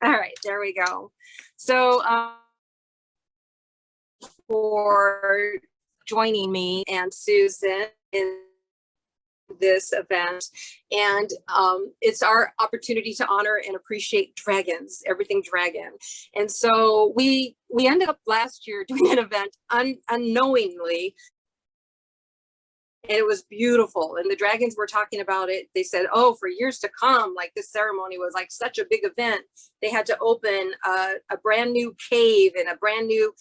All right, there we go. So for joining me and Susan in this event, and it's our opportunity to honor and appreciate dragons, everything dragon. And so we ended up last year doing an event unknowingly, and it was beautiful. And the dragons were talking about it. They said, oh, for years to come, like this ceremony was like such a big event. They had to open a brand new cave and a brand new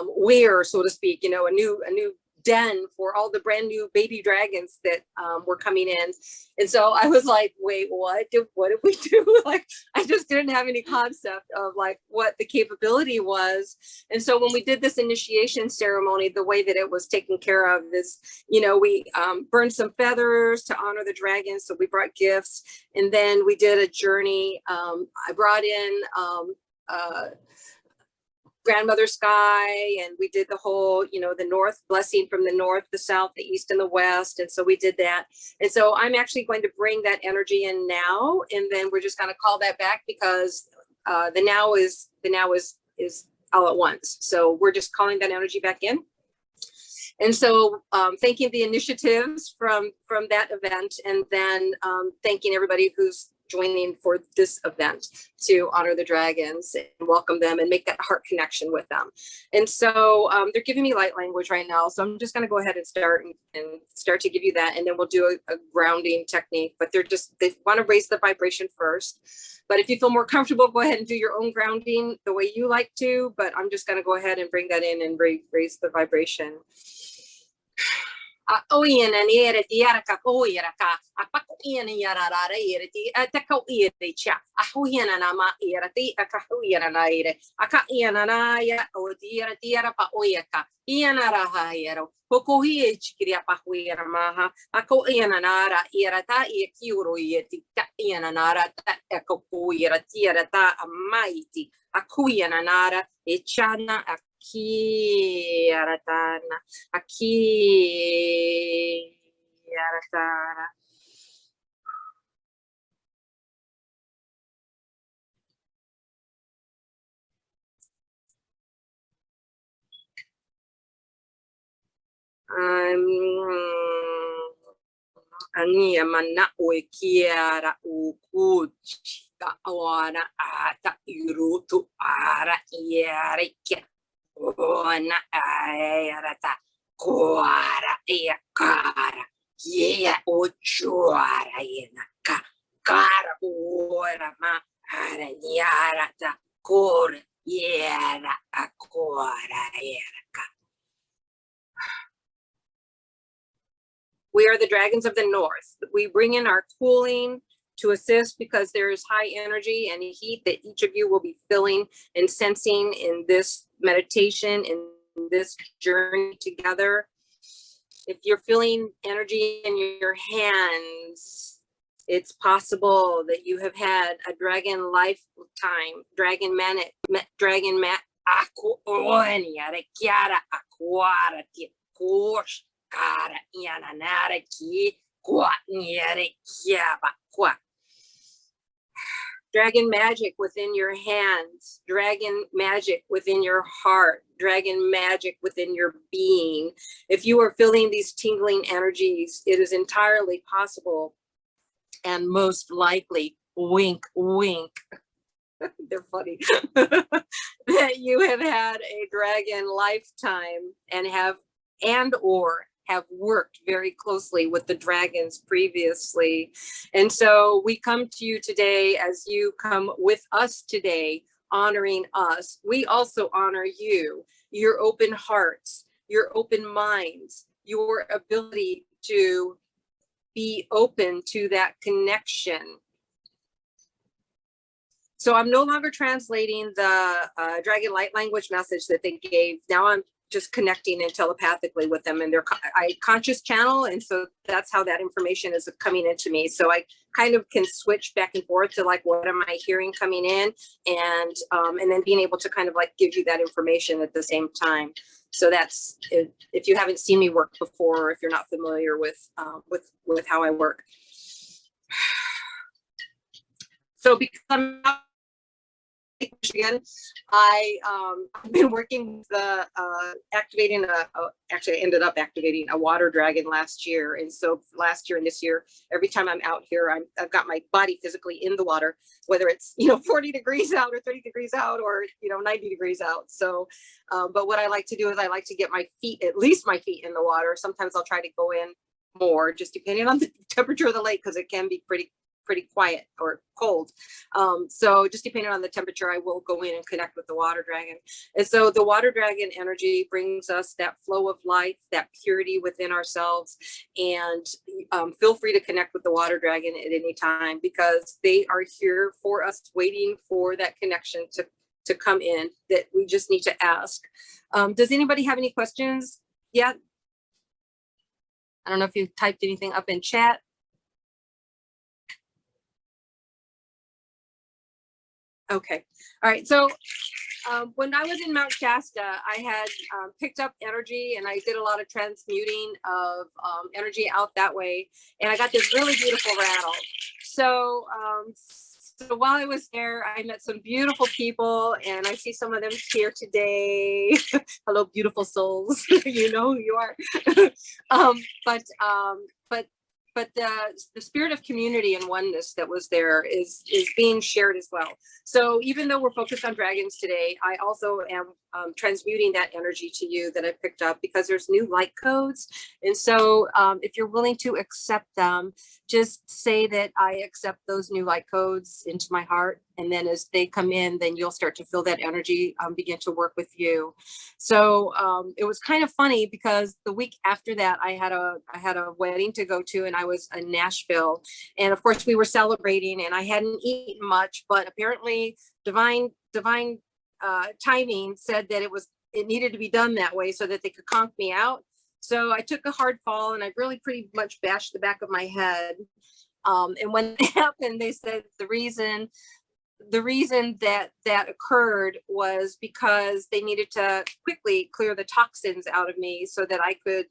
weir, so to speak, you know, a new den for all the brand new baby dragons that were coming in. And so I was like, wait, what did we do? Like, I just didn't have any concept of like what the capability was. And so when we did this initiation ceremony, the way that it was taken care of is, you know, we burned some feathers to honor the dragons. So we brought gifts, and then we did a journey. I brought in grandmother sky, and we did the whole, you know, the north blessing from the north, the south, the east, and the west. And so we did that. And so I'm actually going to bring that energy in now, and then we're just going to call that back, because the now is all at once. So we're just calling that energy back in. And so thanking the initiatives from that event, and then thanking everybody who's joining for this event to honor the dragons and welcome them and make that heart connection with them. And so they're giving me light language right now. So I'm just going to go ahead and start to give you that. And then we'll do a grounding technique, but they want to raise the vibration first. But if you feel more comfortable, go ahead and do your own grounding the way you like to, but I'm just going to go ahead and bring that in and raise the vibration. Oina nere tiara ka koira ka apako ina yara rara ire ti ataka ire cha ahuina na ma ira ti akahuina na ire aka ina na ya o tiara pa oyaka ina raha yero kokohi e chikria pa huira maha ako ina nara ira ta e kiuro ye ti ka ina nara ta ekokuira tiara ta amaiti akuina nara e chana Aquí, Aratana, aquí, Aratana. Ania mana oekiara ukuchi ka awana ata irutu ara iareke. Ona ayarata koara eakara ye ochuara yenaka kara ora ma aranyarata kor yera akora yeraka. We are the dragons of the north. We bring in our cooling to assist, because there is high energy and heat that each of you will be feeling and sensing in this meditation, in this journey together. If you're feeling energy in your hands, it's possible that you have had a dragon lifetime, dragon mat, dragon magic within your hands, dragon magic within your heart, dragon magic within your being. If you are feeling these tingling energies, it is entirely possible and most likely, wink, wink, they're funny, that you have had a dragon lifetime and have worked very closely with the dragons previously. And so we come to you today, as you come with us today, honoring us. We also honor you, your open hearts, your open minds, your ability to be open to that connection. So I'm no longer translating the dragon light language message that they gave. Now I'm just connecting and telepathically with them, and I conscious channel, and so that's how that information is coming into me. So I kind of can switch back and forth to like, what am I hearing coming in, and then being able to kind of like give you that information at the same time. So that's, if you haven't seen me work before, or if you're not familiar with how I work. So because I'm Michigan. I've been working with activating actually I ended up activating a water dragon last year. And so last year and this year, every time I'm out here, I've got my body physically in the water, whether it's, 40 degrees out or 30 degrees out or, 90 degrees out. So, but what I like to do is I like to get my feet, at least my feet in the water. Sometimes I'll try to go in more, just depending on the temperature of the lake, because it can be pretty quiet or cold. So just depending on the temperature, I will go in and connect with the water dragon. And so the water dragon energy brings us that flow of life, that purity within ourselves. And feel free to connect with the water dragon at any time, because they are here for us, waiting for that connection to come in, that we just need to ask. Does anybody have any questions yet? I don't know if you typed anything up in chat. Okay. All right. So when I was in Mount Shasta, I had picked up energy, and I did a lot of transmuting of energy out that way. And I got this really beautiful rattle. So, so while I was there, I met some beautiful people, and I see some of them here today. Hello, beautiful souls. You know who you are. But the spirit of community and oneness that was there is being shared as well. So even though we're focused on dragons today, I also am transmuting that energy to you that I picked up, because there's new light codes. And so if you're willing to accept them, just say that I accept those new light codes into my heart. And then as they come in, then you'll start to feel that energy begin to work with you. So it was kind of funny, because the week after that, I had a wedding to go to, and I was in Nashville. And of course we were celebrating, and I hadn't eaten much, but apparently divine timing said that it needed to be done that way so that they could conk me out. So I took a hard fall, and I really pretty much bashed the back of my head. And when it happened, they said the reason that occurred was because they needed to quickly clear the toxins out of me so that I could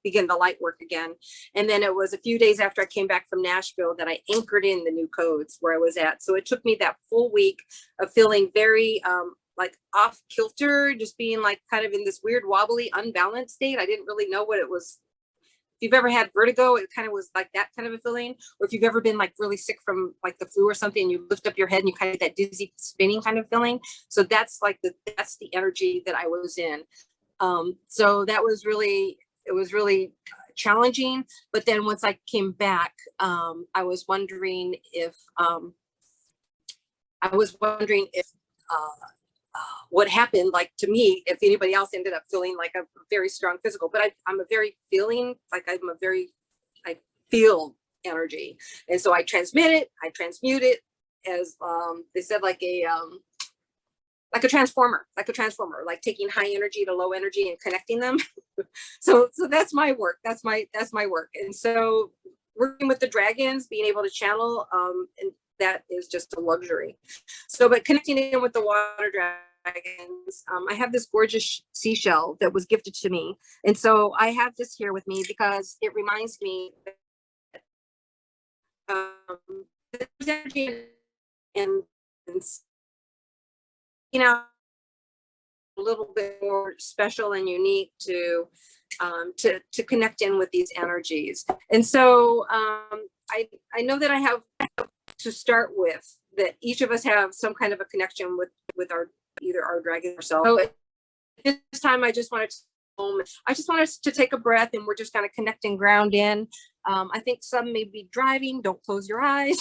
begin the light work again. And then it was a few days after I came back from Nashville that I anchored in the new codes where I was at. So it took me that full week of feeling very like off kilter, just being like kind of in this weird wobbly unbalanced state. I didn't really know what it was. If you've ever had vertigo, it kind of was like that kind of a feeling. Or if you've ever been like really sick from like the flu or something, and you lift up your head and you kind of get that dizzy spinning kind of feeling. So that's like that's the energy that I was in. So that was really, it was really challenging. But then once I came back, I was wondering if what happened, like to me, if anybody else ended up feeling like a very strong physical, but I'm a very feeling, like I feel energy. And so I transmit it, I transmute it as they said, like a transformer, like taking high energy to low energy and connecting them. So that's my work. That's my work. And so working with the dragons, being able to channel, and that is just a luxury. So, but connecting in with the water dragons, I have this gorgeous seashell that was gifted to me. And so I have this here with me because it reminds me that there's energy and a little bit more special and unique to connect in with these energies. And so I know that I have to start with that each of us have some kind of a connection with either our dragon ourselves. So at this time, I just wanted us to take a breath, and we're just kind of connecting, ground in. I think some may be driving. Don't close your eyes.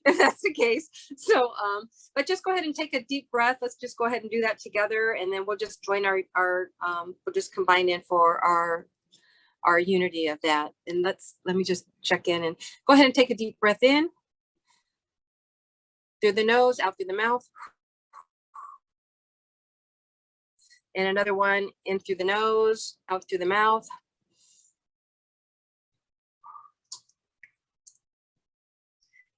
If that's the case. So, but just go ahead and take a deep breath. Let's just go ahead and do that together. And then we'll just join we'll just combine in for our unity of that. And let me just check in and go ahead and take a deep breath in through the nose, out through the mouth. And another one in through the nose, out through the mouth.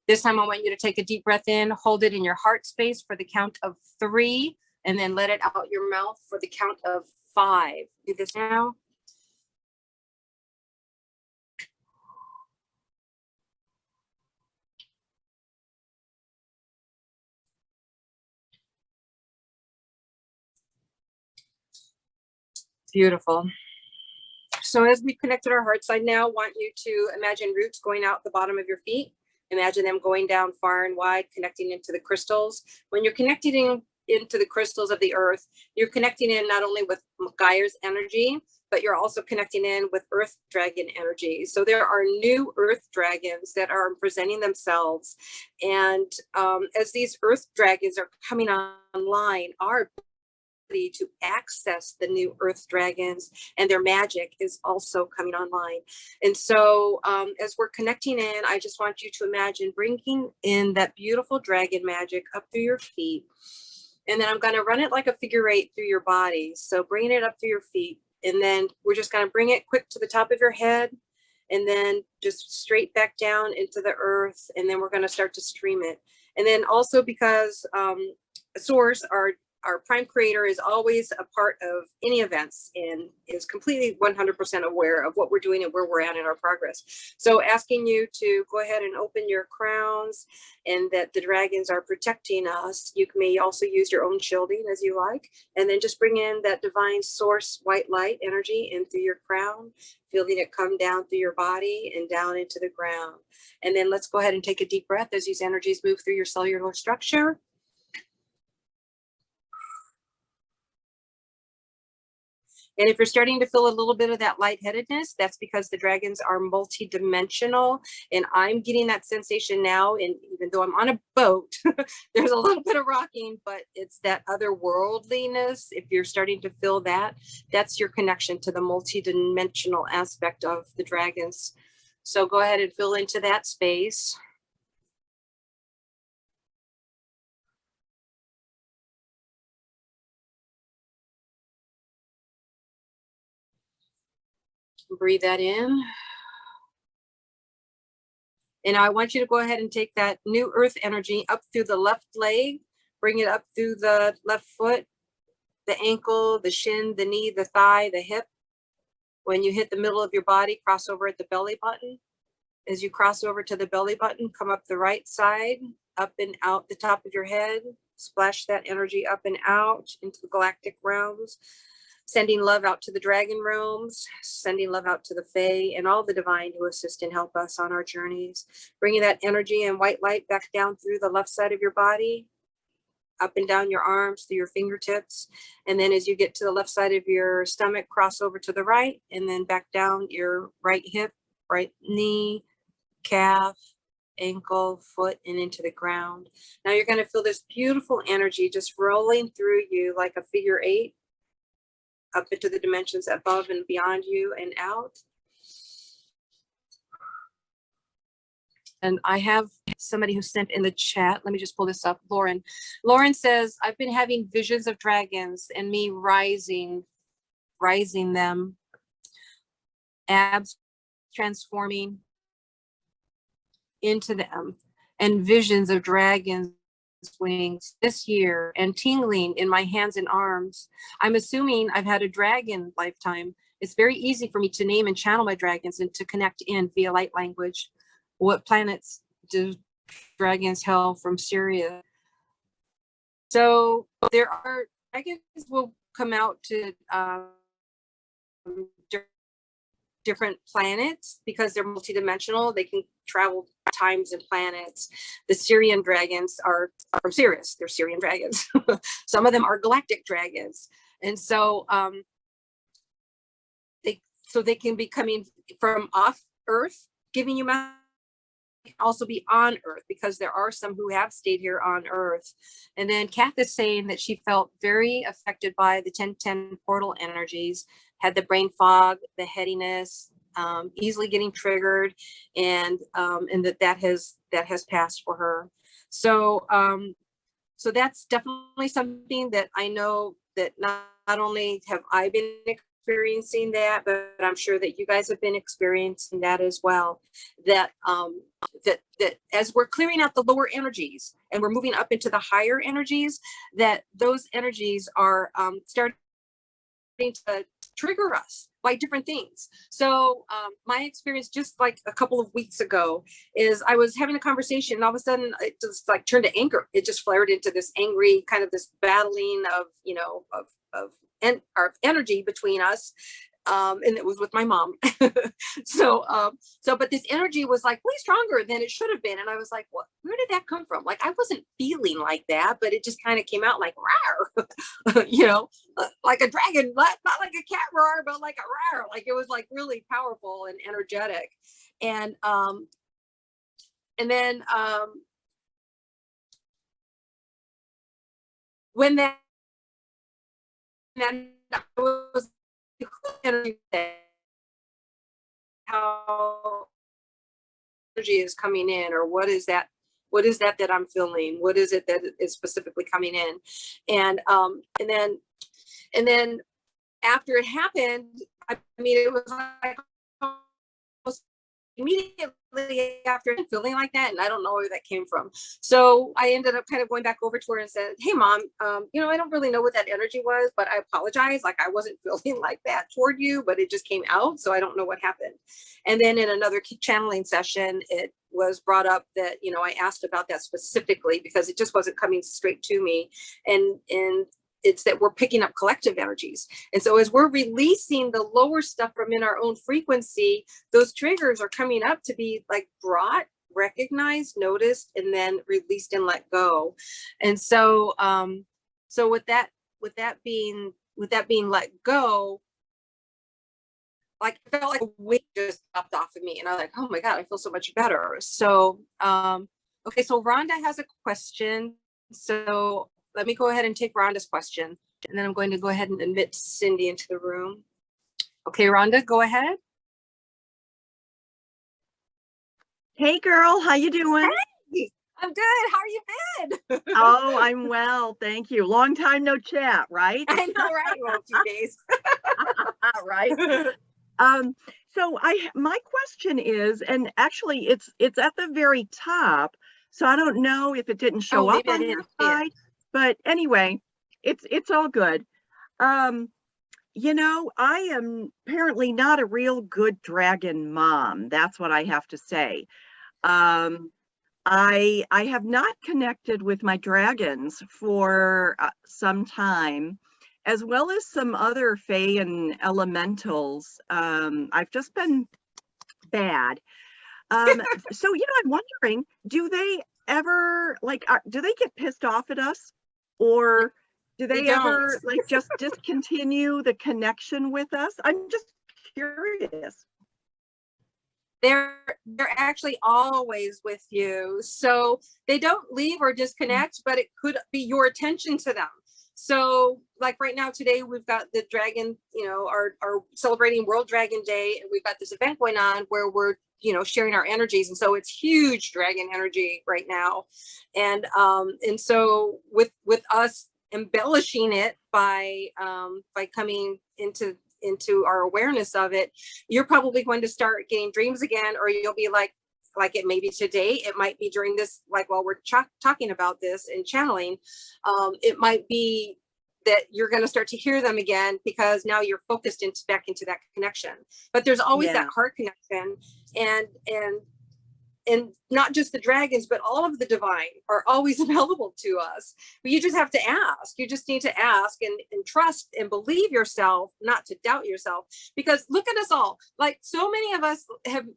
This time I want you to take a deep breath in, hold it in your heart space for the count of 3, and then let it out your mouth for the count of 5. Do this now. Beautiful. So as we've connected our hearts, I now want you to imagine roots going out the bottom of your feet. Imagine them going down far and wide, connecting into the crystals. When you're connecting into the crystals of the earth, you're connecting in not only with Gaia's energy, but you're also connecting in with earth dragon energy. So there are new earth dragons that are presenting themselves. And as these earth dragons are coming online, our to access the new earth dragons and their magic is also coming online. And so as we're connecting in, I just want you to imagine bringing in that beautiful dragon magic up through your feet. And then I'm going to run it like a figure 8 through your body. So bringing it up through your feet. And then we're just going to bring it quick to the top of your head and then just straight back down into the earth. And then we're going to start to stream it. And then also because Source, our prime creator, is always a part of any events and is completely 100% aware of what we're doing and where we're at in our progress. So asking you to go ahead and open your crowns and that the dragons are protecting us. You may also use your own shielding as you like, and then just bring in that divine source white light energy in through your crown, feeling it come down through your body and down into the ground. And then let's go ahead and take a deep breath as these energies move through your cellular structure. And if you're starting to feel a little bit of that lightheadedness, that's because the dragons are multi-dimensional. And I'm getting that sensation now. And even though I'm on a boat, there's a little bit of rocking, but it's that otherworldliness. If you're starting to feel that, that's your connection to the multi-dimensional aspect of the dragons. So go ahead and fill into that space. Breathe that in. And I want you to go ahead and take that new earth energy up through the left leg, bring it up through the left foot, the ankle, the shin, the knee, the thigh, the hip. When you hit the middle of your body, cross over at the belly button. As you cross over to the belly button, come up the right side, up and out the top of your head, splash that energy up and out into the galactic realms. Sending love out to the dragon realms, sending love out to the Fae and all the divine who assist and help us on our journeys. Bringing that energy and white light back down through the left side of your body, up and down your arms, through your fingertips. And then as you get to the left side of your stomach, cross over to the right and then back down your right hip, right knee, calf, ankle, foot, and into the ground. Now you're going to feel this beautiful energy just rolling through you like a figure 8. Up into the dimensions above and beyond you and out. And I have somebody who sent in the chat. Let me just pull this up. Lauren. Lauren says, I've been having visions of dragons and me rising them, abs transforming into them, and visions of dragons wings this year and tingling in my hands and arms. I'm assuming I've had a dragon lifetime. It's very easy for me to name and channel my dragons and to connect in via light language. What planets do dragons hail from Syria? So there are dragons will come out to different planets because they're multidimensional. They can travel times and planets. The Syrian dragons are from Sirius. They're Syrian dragons. Some of them are galactic dragons. And so they can be coming from off Earth, giving you magic, also be on Earth because there are some who have stayed here on Earth. And then Kath is saying that she felt very affected by the 1010 portal energies, had the brain fog, the headiness, easily getting triggered, and that has passed for her. So so that's definitely something that I know that not only have I been experiencing that, but I'm sure that you guys have been experiencing that as well. That that as we're clearing out the lower energies and we're moving up into the higher energies, that those energies are starting to trigger us by different things. So my experience just like a couple of weeks ago is I was having a conversation and all of a sudden it just like turned to anger. It just flared into this angry kind of this battling of, you know, of our energy between us. And it was with my mom. But this energy was like way stronger than it should have been. And I was like, what, where did that come from? Like, I wasn't feeling like that, but it just kind of came out like, rawr, like a dragon, not like a cat roar, but like a rawr. Like, it was like really powerful and energetic. And then when that was how energy is coming in, or what is that I'm feeling, what is it that is specifically coming in. And then after it happened, I mean, it was like almost immediately after feeling like that, and I don't know where that came from. So I ended up kind of going back over to her and said, hey mom, I don't really know what that energy was, but I apologize. Like, I wasn't feeling like that toward you, but it just came out, so I don't know what happened. And then in another channeling session, it was brought up that I asked about that specifically because it just wasn't coming straight to me, and it's that we're picking up collective energies. And so as we're releasing the lower stuff from in our own frequency, those triggers are coming up to be like brought, recognized, noticed, and then released and let go. And so with that being let go, like, I felt like a weight just dropped off of me, and I was like, oh my God, I feel so much better. So okay, so Rhonda has a question. So let me go ahead and take Rhonda's question, and then I'm going to go ahead and admit Cindy into the room. Okay, Rhonda, go ahead. Hey girl, how you doing? Hey, I'm good. How are you been? Oh, I'm well, thank you. Long time no chat, right? I know, right? Well, a few days. Right. So my question is, and actually it's at the very top, so I don't know if it didn't show up on your side, but anyway, it's all good. I am apparently not a real good dragon mom. That's what I have to say. I have not connected with my dragons for some time, as well as some other fae and elementals. I've just been bad. So, I'm wondering, do they ever, do they get pissed off at us? Or do they ever, just discontinue the connection with us? I'm just curious. They're actually always with you. So they don't leave or disconnect, but it could be your attention to them. So like right now, today, we've got the dragon, our celebrating World Dragon Day. And we've got this event going on where we're, sharing our energies. And so it's huge dragon energy right now. And so with us embellishing it by coming into our awareness of it, you're probably going to start getting dreams again, or you'll be like it may be today, it might be during this, like while we're talking about this and channeling, it might be that you're going to start to hear them again, because now you're focused back into that connection. But there's always that heart connection, and not just the dragons, but all of the divine are always available to us. But you just have to ask. You just need to ask and trust and believe yourself, not to doubt yourself. Because look at us all. Like, so many of us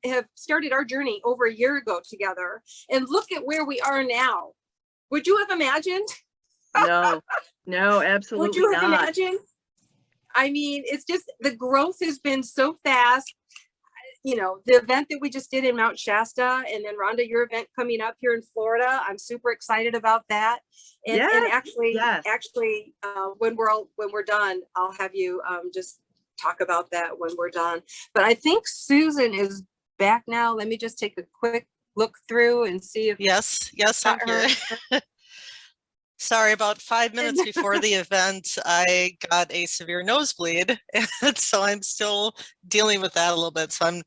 have started our journey over a year ago together, and look at where we are now. Would you have imagined? No, absolutely not. Would you have imagined? I mean, it's just, the growth has been so fast. The event that we just did in Mount Shasta, and then Rhonda, your event coming up here in Florida, I'm super excited about that. And actually, when we're done, I'll have you just talk about that when we're done. But I think Susan is back now. Let me just take a quick look through and see if yes, I'm here. Sorry, about 5 minutes before the event, I got a severe nosebleed, and so I'm still dealing with that a little bit. So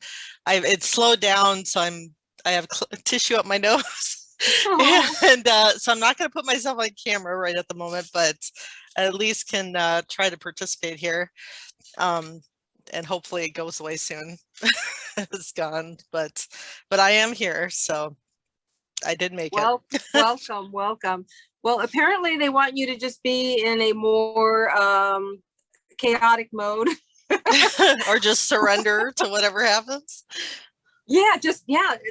it's slowed down, so I have tissue up my nose, and so I'm not going to put myself on camera right at the moment, but I at least can try to participate here, and hopefully it goes away soon. It's gone, but I am here, so I did make it. Welcome. Well, apparently they want you to just be in a more chaotic mode. Or just surrender to whatever happens. Yeah,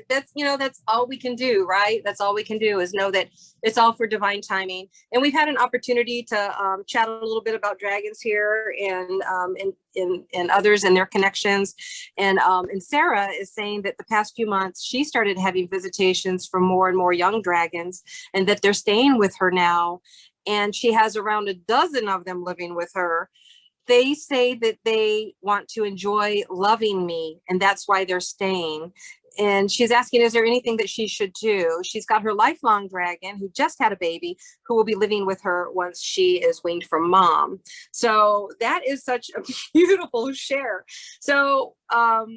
that's all we can do, right? That's all we can do is know that it's all for divine timing. And we've had an opportunity to chat a little bit about dragons here and others and their connections. And Sarah is saying that the past few months she started having visitations from more and more young dragons, and that they're staying with her now. And she has around a dozen of them living with her. They say that they want to enjoy loving me, and that's why they're staying. And she's asking, is there anything that she should do? She's got her lifelong dragon who just had a baby, who will be living with her once she is weaned from mom. So that is such a beautiful share. So, oh,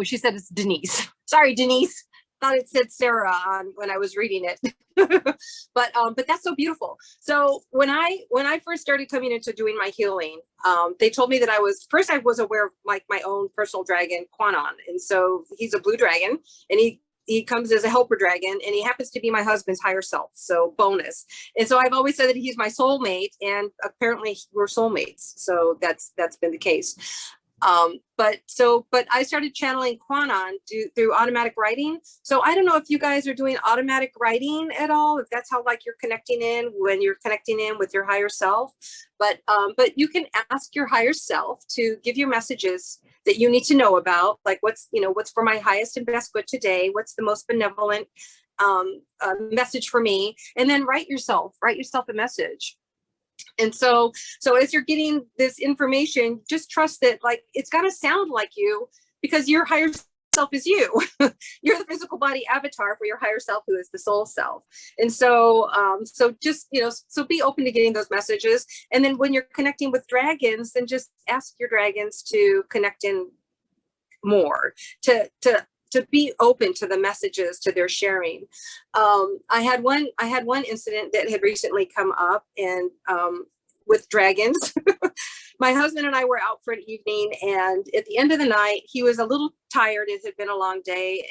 she said it's Denise. Sorry, Denise. Thought it said Sarah on when I was reading it. but that's so beautiful. So when I first started coming into doing my healing, they told me that I was aware of like my own personal dragon, Quanon. And so he's a blue dragon, and he comes as a helper dragon, and he happens to be my husband's higher self. So bonus. And so I've always said that he's my soulmate, and apparently we're soulmates. So that's been the case. But I started channeling Quanon through automatic writing. So I don't know if you guys are doing automatic writing at all, if that's how like you're connecting in when you're connecting in with your higher self. But you can ask your higher self to give you messages that you need to know about, like what's for my highest and best good today, what's the most benevolent message for me, and then write yourself a message. And so as you're getting this information, just trust that like it's got to sound like you, because your higher self is you. You're the physical body avatar for your higher self, who is the soul self. And so just so be open to getting those messages. And then when you're connecting with dragons, then just ask your dragons to connect in more, to be open to the messages to their sharing. I had one incident that had recently come up, and with dragons. My husband and I were out for an evening, and at the end of the night, he was a little tired. It had been a long day,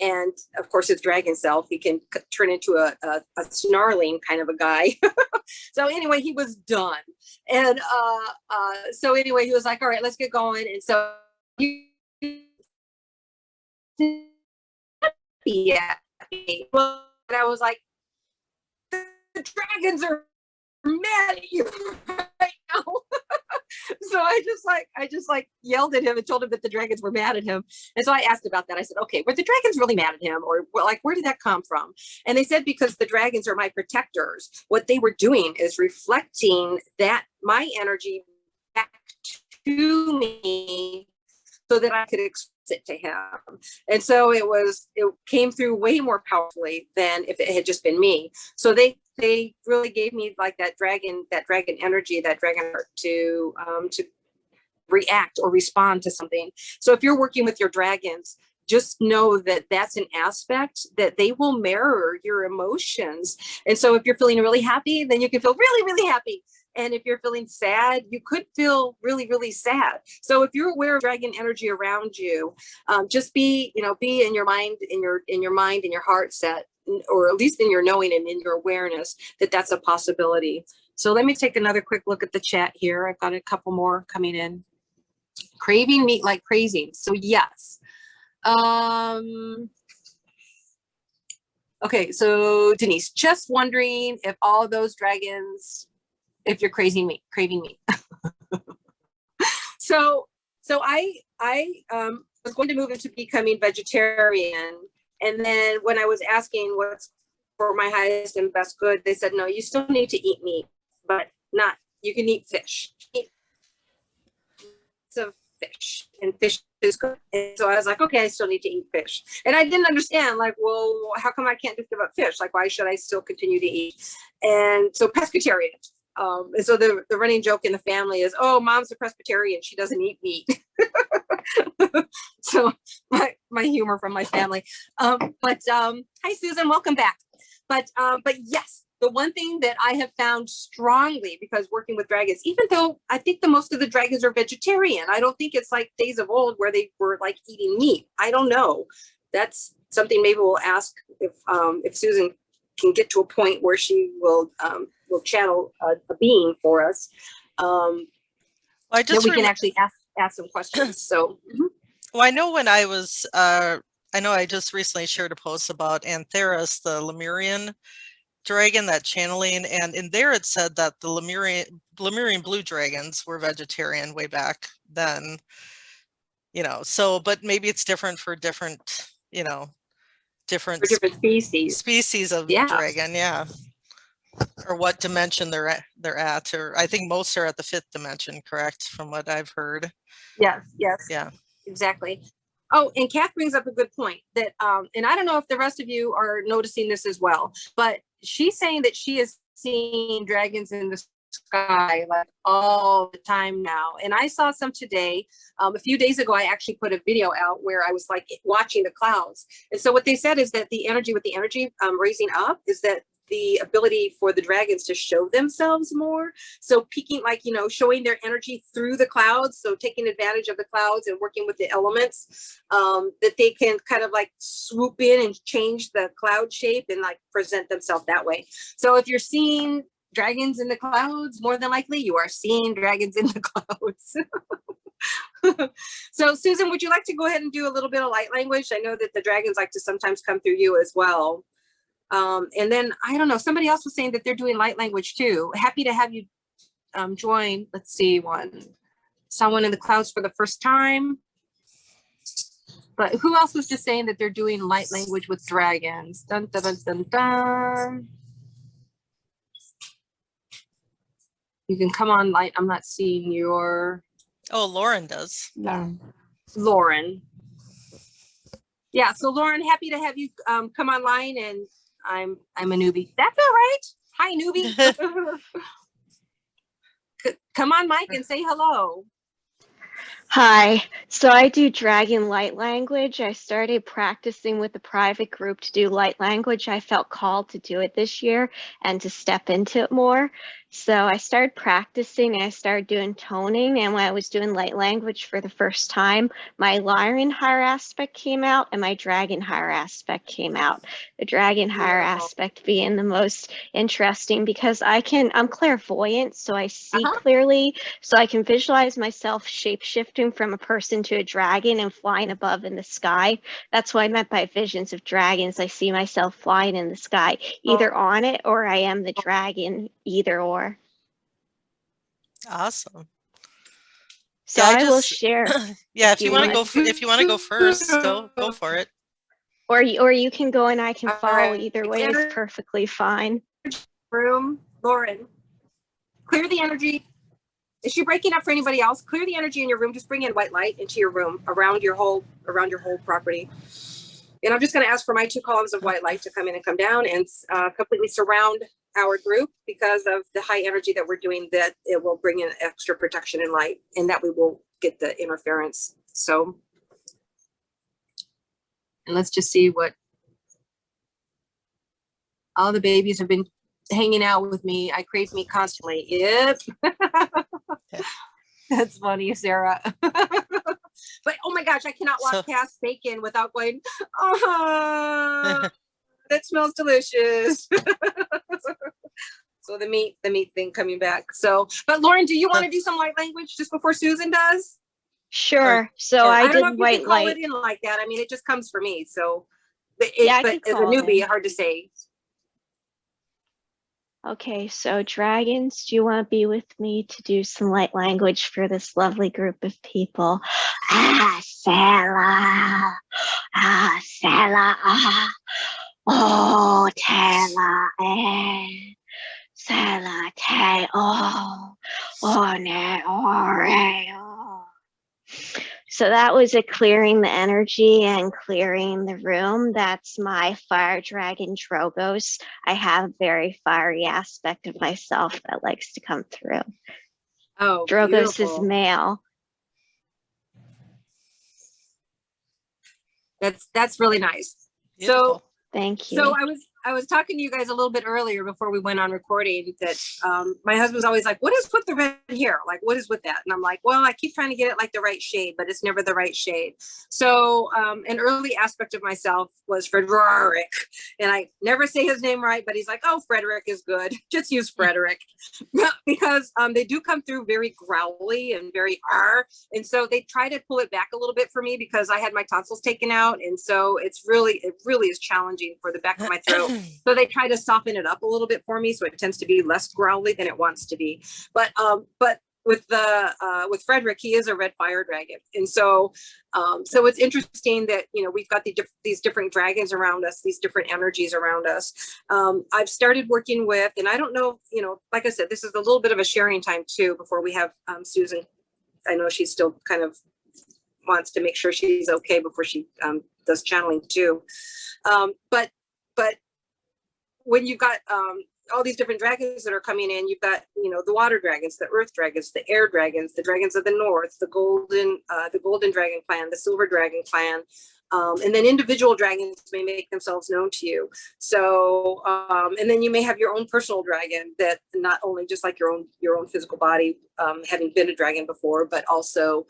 and of course, his dragon self, he can turn into a snarling kind of a guy. So anyway, he was done, and so anyway, he was like, "All right, let's get going." And so he yeah. Well, and I was like, the dragons are mad at you right now. So I just yelled at him and told him that the dragons were mad at him. And so I asked about that. I said, okay, were the dragons really mad at him? Or like, where did that come from? And they said, because the dragons are my protectors. What they were doing is reflecting that my energy back to me, so that I could express it to him. And so it came through way more powerfully than if it had just been me. So they really gave me like that dragon energy, that dragon heart to react or respond to something. So if you're working with your dragons, just know that that's an aspect that they will mirror your emotions. And so if you're feeling really happy, then you can feel really, really happy. And if you're feeling sad, you could feel really, really sad. So if you're aware of dragon energy around you, just be in your mind, in your heart set, or at least in your knowing and in your awareness that that's a possibility. So let me take another quick look at the chat here. I've got a couple more coming in. Craving meat like crazy. So yes. Okay, so Denise, just wondering if all those dragons, if you're craving meat. So I was going to move into becoming vegetarian, and then when I was asking what's for my highest and best good, they said, no, you still need to eat meat, but you can eat fish. Of fish, and fish is good. And so I was like, okay, I still need to eat fish. And I didn't understand, like, well, how come I can't just give up fish? Like, why should I still continue to eat? And so pescatarian. And so the running joke in the family is, oh, mom's a Presbyterian, she doesn't eat meat. So my humor from my family. Hi Susan, welcome back. But yes, the one thing that I have found strongly, because working with dragons, even though I think the most of the dragons are vegetarian, I don't think it's like days of old where they were like eating meat. I don't know. That's something maybe we'll ask if Susan can get to a point where she will will channel a being for us. I That just we can actually ask some questions. So, well, I know when I was, I know I just recently shared a post about Antheris, the Lemurian dragon, that channeling, and in there it said that the Lemurian blue dragons were vegetarian way back then, you know, so, but maybe it's different for different, you know, different species of dragon, yeah. Or what dimension they're at, or I think most are at the 5th dimension, correct, from what I've heard. Yes, yeah, exactly. Oh, and Kath brings up a good point that and I don't know if the rest of you are noticing this as well, but she's saying that she is seeing dragons in the sky like all the time now. And I saw some today. A few days ago, I actually put a video out where I was like watching the clouds. And so what they said is that the energy raising up is that the ability for the dragons to show themselves more. So peeking, like, you know, showing their energy through the clouds. So taking advantage of the clouds and working with the elements, that they can kind of like swoop in and change the cloud shape and like present themselves that way. So if you're seeing dragons in the clouds, more than likely you are seeing dragons in the clouds. So Susan, would you like to go ahead and do a little bit of light language? I know that the dragons like to sometimes come through you as well. And then I don't know, somebody else was saying that they're doing light language too. Happy to have you join. Let's see, someone in the clouds for the first time. But who else was just saying that they're doing light language with dragons? Dun, dun, dun, dun, dun. You can come on light. I'm not seeing your. Oh, Lauren does. Yeah. Lauren. Yeah, so Lauren, happy to have you come online, and I'm a newbie. That's all right. Hi, newbie. Come on, Mike, and say hello. Hi. So I do dragon light language. I started practicing with a private group to do light language. I felt called to do it this year and to step into it more. So I started practicing and I started doing toning. And when I was doing light language for the first time, my Lyran higher aspect came out and my dragon higher aspect came out. The dragon higher aspect being the most interesting because I'm clairvoyant, so I see clearly, so I can visualize myself shape-shifting from a person to a dragon and flying above in the sky. That's what I meant by visions of dragons. I see myself flying in the sky, either on it or I am the dragon, either or. Awesome. So yeah, I will share. Yeah, if you want to go first, go for it. Or you can go and I can follow. Either way is perfectly fine. Room, Lauren, clear the energy. Is she breaking up for anybody else? Clear the energy in your room. Just bring in white light into your room around your whole property. And I'm just going to ask for my 2 columns of white light to come in and come down and completely surround our group because of the high energy that we're doing, that it will bring in extra protection and light, and that we will get the interference. So, and let's just see what all the babies have been hanging out with me. I crave me constantly. Yep. That's funny, Sarah. But oh my gosh, I cannot walk past bacon without going, that smells delicious. So the meat thing coming back. So, but Lauren, do you want to do some light language just before Susan does? Sure. So I did white light. Call it in like that. I mean, it just comes for me. So, but as a newbie, hard to say. Okay, so dragons, do you want to be with me to do some light language for this lovely group of people? Sarah. Sarah. Oh, Tela. Sarah, Te. Oh, ne, oh. So that was a clearing the energy and clearing the room. That's my fire dragon Drogos. I have a very fiery aspect of myself that likes to come through. Oh, Drogos beautiful. Is male. That's really nice. Beautiful. So thank you. So I was talking to you guys a little bit earlier before we went on recording that my husband's always like, what is with the red hair? Like, what is with that? And I'm like, well, I keep trying to get it like the right shade, but it's never the right shade. So an early aspect of myself was Frederick. And I never say his name right, but he's like, oh, Frederick is good. Just use Frederick. Because they do come through very growly and very R. And so they try to pull it back a little bit for me because I had my tonsils taken out. And so it really is challenging for the back of my throat. So they try to soften it up a little bit for me. So it tends to be less growly than it wants to be. But with Frederick, he is a red fire dragon. And so it's interesting that, you know, we've got these different dragons around us, these different energies around us. I've started working with, and I don't know, you know, like I said, this is a little bit of a sharing time too, before we have Susan. I know she's still kind of wants to make sure she's okay before she does channeling too. But when you've got all these different dragons that are coming in, you've got, you know, the water dragons, the earth dragons, the air dragons, the dragons of the north, the golden dragon clan, the silver dragon clan. And then individual dragons may make themselves known to you. So, and then you may have your own personal dragon that not only just like your own physical body, having been a dragon before, but also,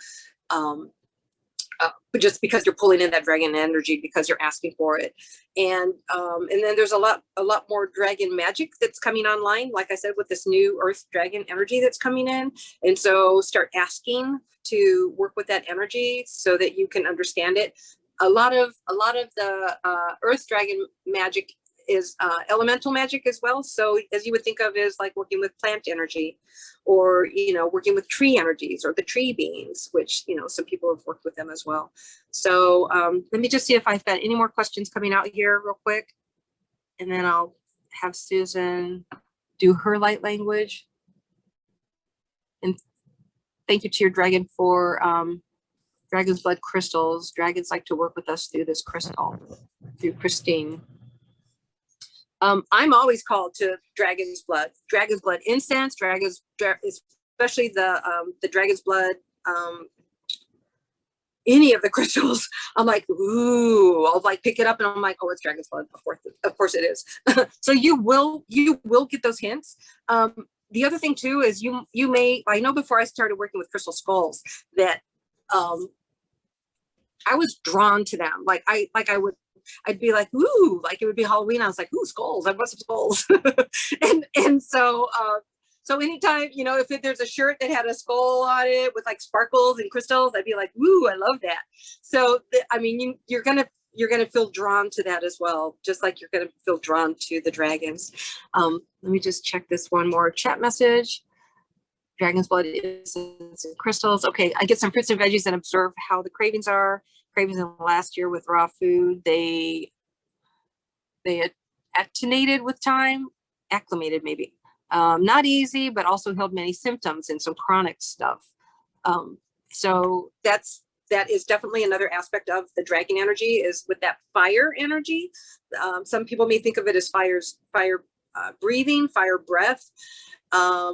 just because you're pulling in that dragon energy because you're asking for it. And then there's a lot more dragon magic that's coming online, like I said, with this new earth dragon energy that's coming in. And so start asking to work with that energy so that you can understand it. A lot of the earth dragon magic is elemental magic as well. So as you would think of is like working with plant energy, or, you know, working with tree energies or the tree beings, which, you know, some people have worked with them as well. So let me just see if I've got any more questions coming out here real quick. And then I'll have Susan do her light language. And thank you to your dragon for dragon's blood crystals. Dragons like to work with us through this crystal, through Christine. I'm always called to dragon's blood incense, especially the dragon's blood, any of the crystals. I'm like, ooh, I'll like pick it up and I'm like, oh, it's dragon's blood. Of course it is. So you will get those hints. The other thing too is you may, I know before I started working with crystal skulls that I was drawn to them. I'd be like, ooh, like it would be Halloween. I was like, ooh, skulls. I want some skulls. and so anytime, you know, if there's a shirt that had a skull on it with like sparkles and crystals, I'd be like, ooh, I love that. So, I mean, you're going to feel drawn to that as well. Just like you're going to feel drawn to the dragons. Let me just check this one more chat message. Dragon's blood is crystals. Okay, I get some fruits and veggies and observe how the cravings are. Cravings in the last year with raw food, they attenuated with time, acclimated maybe. Not easy, but also held many symptoms and some chronic stuff. So that is definitely another aspect of the dragon energy, is with that fire energy. Some people may think of it as fire breathing, fire breath.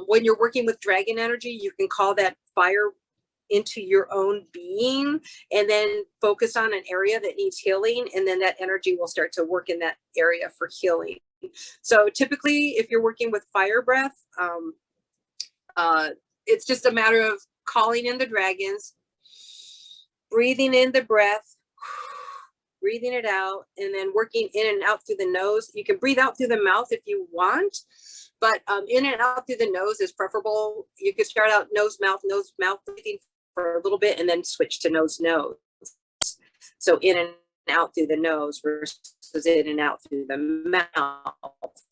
When you're working with dragon energy, you can call that fire into your own being and then focus on an area that needs healing, and then that energy will start to work in that area for healing. So typically if you're working with fire breath, it's just a matter of calling in the dragons, breathing in the breath, breathing it out, and then working in and out through the nose. You can breathe out through the mouth if you want, but in and out through the nose is preferable. You could start out nose, mouth, breathing for a little bit and then switch to nose. So in and out through the nose versus in and out through the mouth.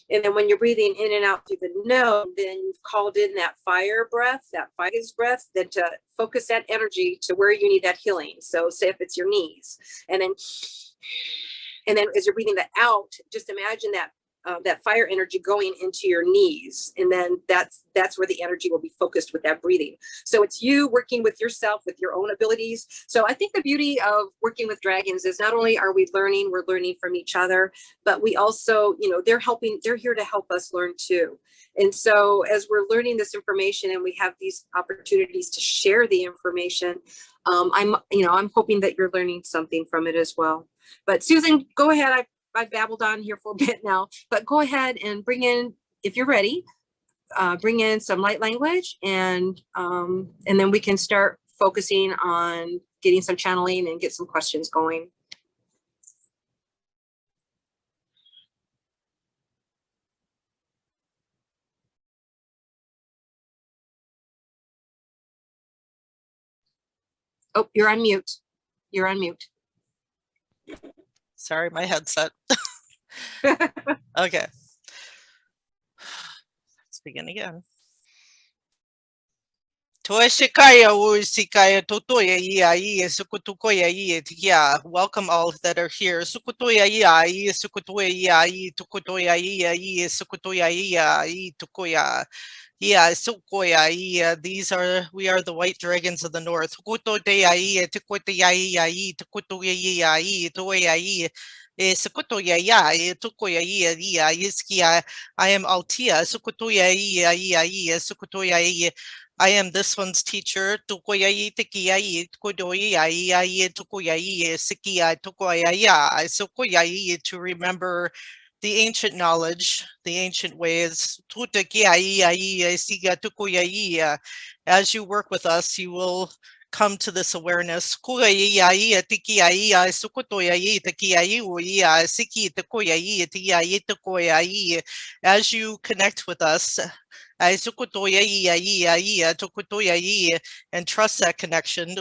And then when you're breathing in and out through the nose, then you've called in that fire breath, that fire breath, then to focus that energy to where you need that healing. So say if it's your knees, and then as you're breathing that out, just imagine that that fire energy going into your knees, and then that's where the energy will be focused with that breathing. So it's you working with yourself, with your own abilities. So I think the beauty of working with dragons is not only are we learning, we're learning from each other, but we also, you know, they're here to help us learn too. And so as we're learning this information and we have these opportunities to share the information, I'm hoping that you're learning something from it as well. But Susan, go ahead. I've babbled on here for a bit now, but go ahead and bring in, if you're ready, bring in some light language, and then we can start focusing on getting some channeling and get some questions going. Oh, you're on mute. You're on mute. Sorry, my headset. Okay. Let's begin again. Welcome all that are here. Yeah, we are the white dragons of the north. I am Altia. I am this one's teacher. To remember the ancient knowledge, the ancient ways. As you work with us, you will come to this awareness. As you connect with us, and trust that connection,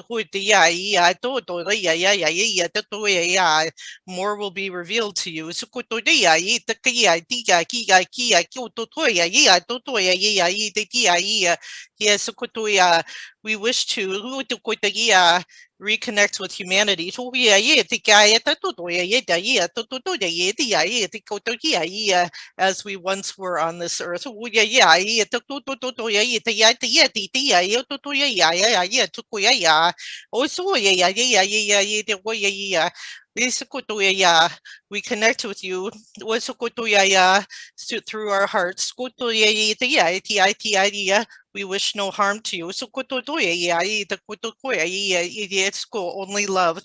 more will be revealed to you. We wish to reconnect with humanity as we once were on this earth. We connect with you through our hearts. We wish no harm to you. Only love.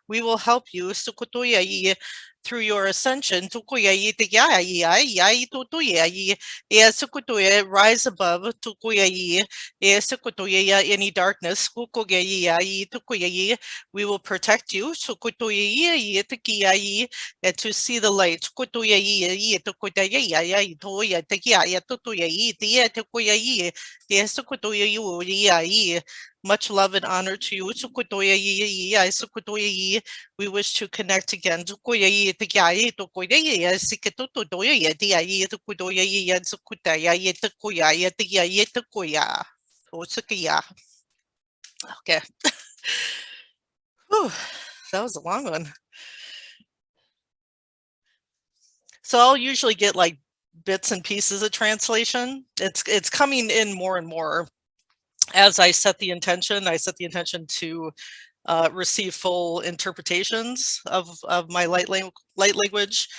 We will help you through your ascension. Rise above any darkness. We will protect you and to see the light. Much love and honor to you. We wish to connect again. Okay. Whew, that was a long one. So I'll usually get like bits and pieces of translation. It's coming in more and more as I set the intention. I set the intention to receive full interpretations of my light language,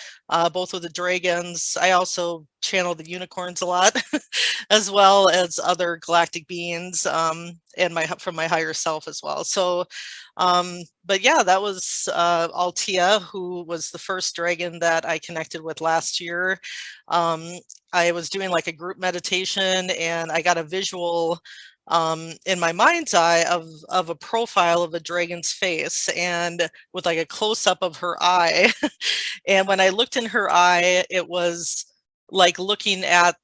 both with the dragons. I also channel the unicorns a lot, as well as other galactic beings, and from my higher self as well. So, but yeah, that was Altia, who was the first dragon that I connected with last year. I was doing like a group meditation, and I got a visual in my mind's eye of a profile of a dragon's face, and with like a close-up of her eye. And when I looked in her eye, it was like looking at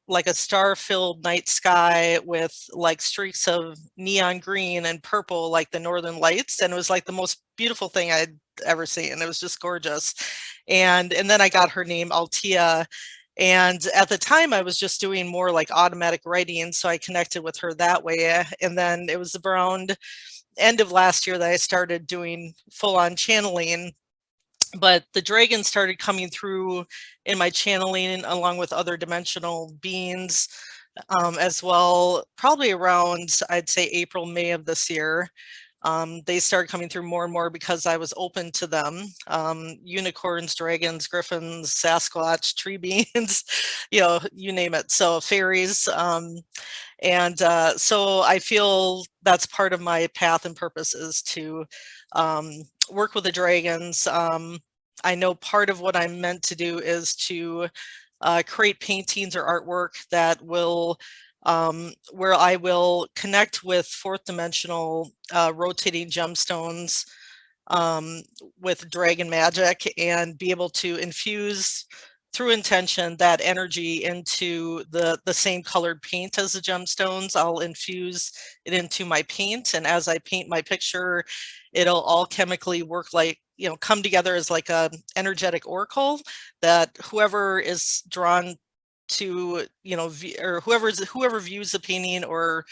like a star-filled night sky with like streaks of neon green and purple, like the northern lights. And it was like the most beautiful thing I'd ever seen. It was just gorgeous. And then I got her name, Altia. And at the time I was just doing more like automatic writing, so I connected with her that way. And then it was around end of last year that I started doing full-on channeling. But the dragon started coming through in my channeling along with other dimensional beings as well, probably around, I'd say, April, May of this year. They started coming through more and more because I was open to them. Unicorns, dragons, griffins, Sasquatch, tree beings, you know, you name it. So fairies. So I feel that's part of my path and purpose is to work with the dragons. I know part of what I'm meant to do is to create paintings or artwork that will where I will connect with fourth dimensional rotating gemstones with dragon magic and be able to infuse through intention that energy into the same colored paint as the gemstones. I'll infuse it into my paint, and as I paint my picture, it'll all chemically work like, you know, come together as like a energetic oracle that whoever is drawn to, you know, or whoever views the painting or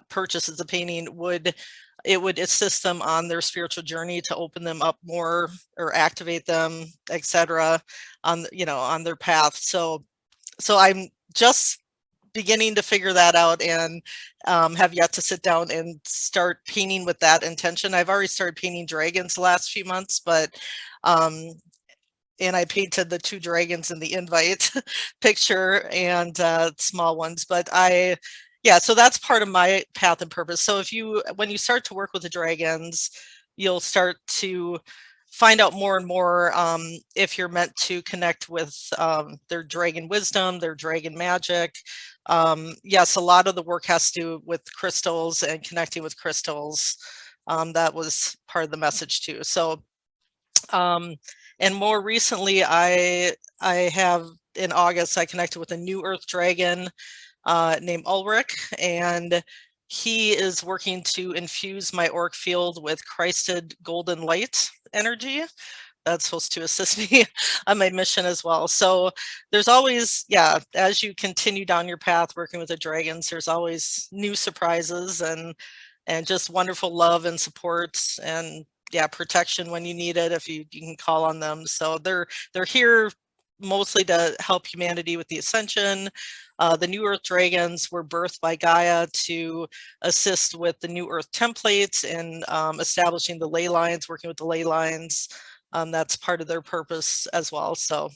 purchases the painting would assist them on their spiritual journey to open them up more or activate them, etc., on, you know, on their path. So I'm just beginning to figure that out, and have yet to sit down and start painting with that intention. I've already started painting dragons the last few months, but and I painted the 2 dragons in the invite picture and small ones, but yeah, so that's part of my path and purpose. So when you start to work with the dragons, you'll start to find out more and more if you're meant to connect with their dragon wisdom, their dragon magic. Yes, a lot of the work has to do with crystals and connecting with crystals. That was part of the message too. So, and more recently, I have, in August, I connected with a new earth dragon named Ulrich, and he is working to infuse my auric field with Christed golden light energy. That's supposed to assist me on my mission as well. So there's always, yeah, as you continue down your path working with the dragons, there's always new surprises and just wonderful love and support and, yeah, protection when you need it, if you can call on them. So they're here mostly to help humanity with the ascension. The New Earth Dragons were birthed by Gaia to assist with the New Earth templates and establishing the ley lines, working with the ley lines. That's part of their purpose as well. So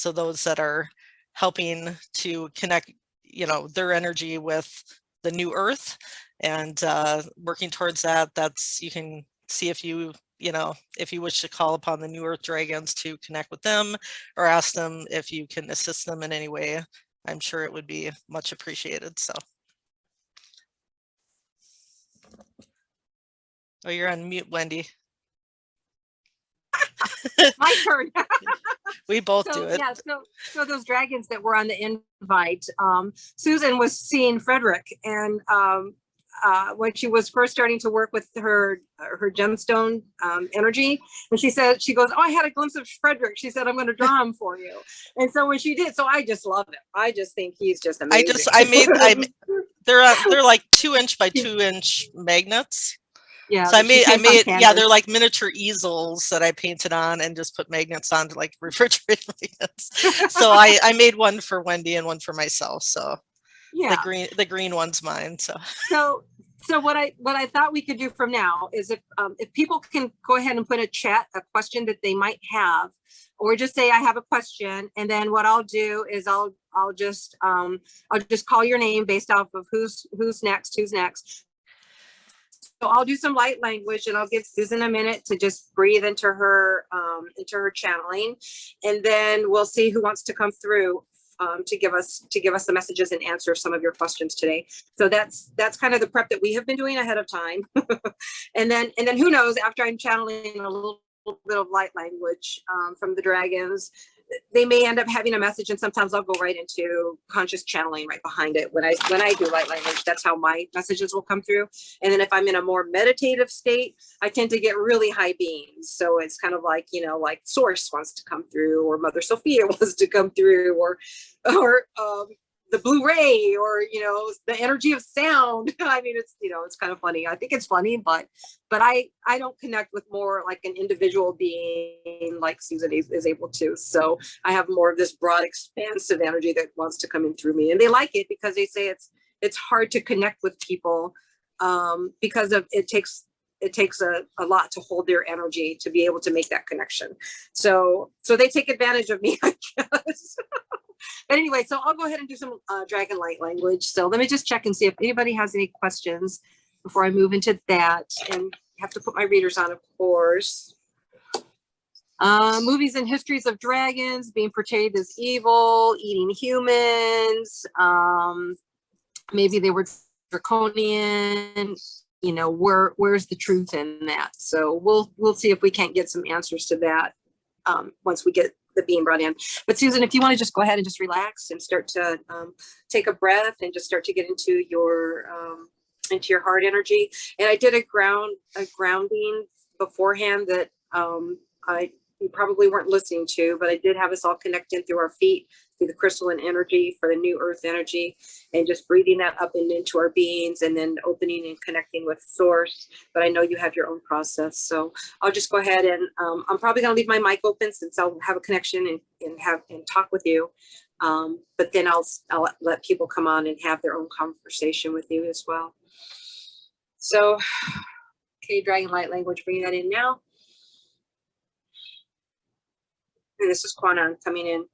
those that are helping to connect, you know, their energy with the New Earth and working towards that, you can see if you wish to call upon the New Earth Dragons to connect with them or ask them if you can assist them in any way. I'm sure it would be much appreciated. So. Oh, you're on mute, Wendy. My turn. We both do it. Yeah, so those dragons that were on the invite, Susan was seeing Frederick, and when she was first starting to work with her gemstone energy, and she goes, oh, I had a glimpse of Frederick. She said, I'm going to draw him for you. And so when she did, so I just love him. I just think he's just amazing. They're like 2-inch by 2-inch magnets. Yeah. So I made yeah, they're like miniature easels that I painted on and just put magnets on to like refrigerator magnets. So I made one for Wendy and one for myself. So yeah, the green one's mine. So what I thought we could do from now is if people can go ahead and put a question that they might have, or just say I have a question, and then what I'll do is I'll just call your name based off of who's next. So I'll do some light language, and I'll give Susan a minute to just breathe into her channeling, and then we'll see who wants to come through to give us the messages and answer some of your questions today. So that's kind of the prep that we have been doing ahead of time, and then who knows, after I'm channeling a little bit of light language from the dragons, they may end up having a message, and sometimes I'll go right into conscious channeling right behind it. When I do light language, that's how my messages will come through. And then if I'm in a more meditative state, I tend to get really high beams. So it's kind of like, like Source wants to come through, or Mother Sophia wants to come through, or the blue ray, or the energy of sound. I mean, it's it's kind of funny. I think it's funny, but I don't connect with more like an individual being like Susan is able to. So I have more of this broad, expansive energy that wants to come in through me, and they like it because they say it's hard to connect with people because of it takes it takes a lot to hold their energy to be able to make that connection. So they take advantage of me, I guess. But anyway, so I'll go ahead and do some dragon light language. So let me just check and see if anybody has any questions before I move into that. And have to put my readers on, of course. Movies and histories of dragons being portrayed as evil, eating humans. Maybe they were draconian. You know, where's the truth in that? So we'll see if we can't get some answers to that once we get the being brought in. But Susan, if you want to just go ahead and just relax and start to take a breath and just start to get into your heart energy. And I did a grounding beforehand that you probably weren't listening to, but I did have us all connecting through our feet, through the crystalline energy for the new earth energy, and just breathing that up and into our beings, and then opening and connecting with source. But I know you have your own process. So I'll just go ahead and I'm probably going to leave my mic open since I'll have a connection and talk with you. But then I'll let people come on and have their own conversation with you as well. So, okay, dragon light language, bringing that in now. And this is Kwanan coming in.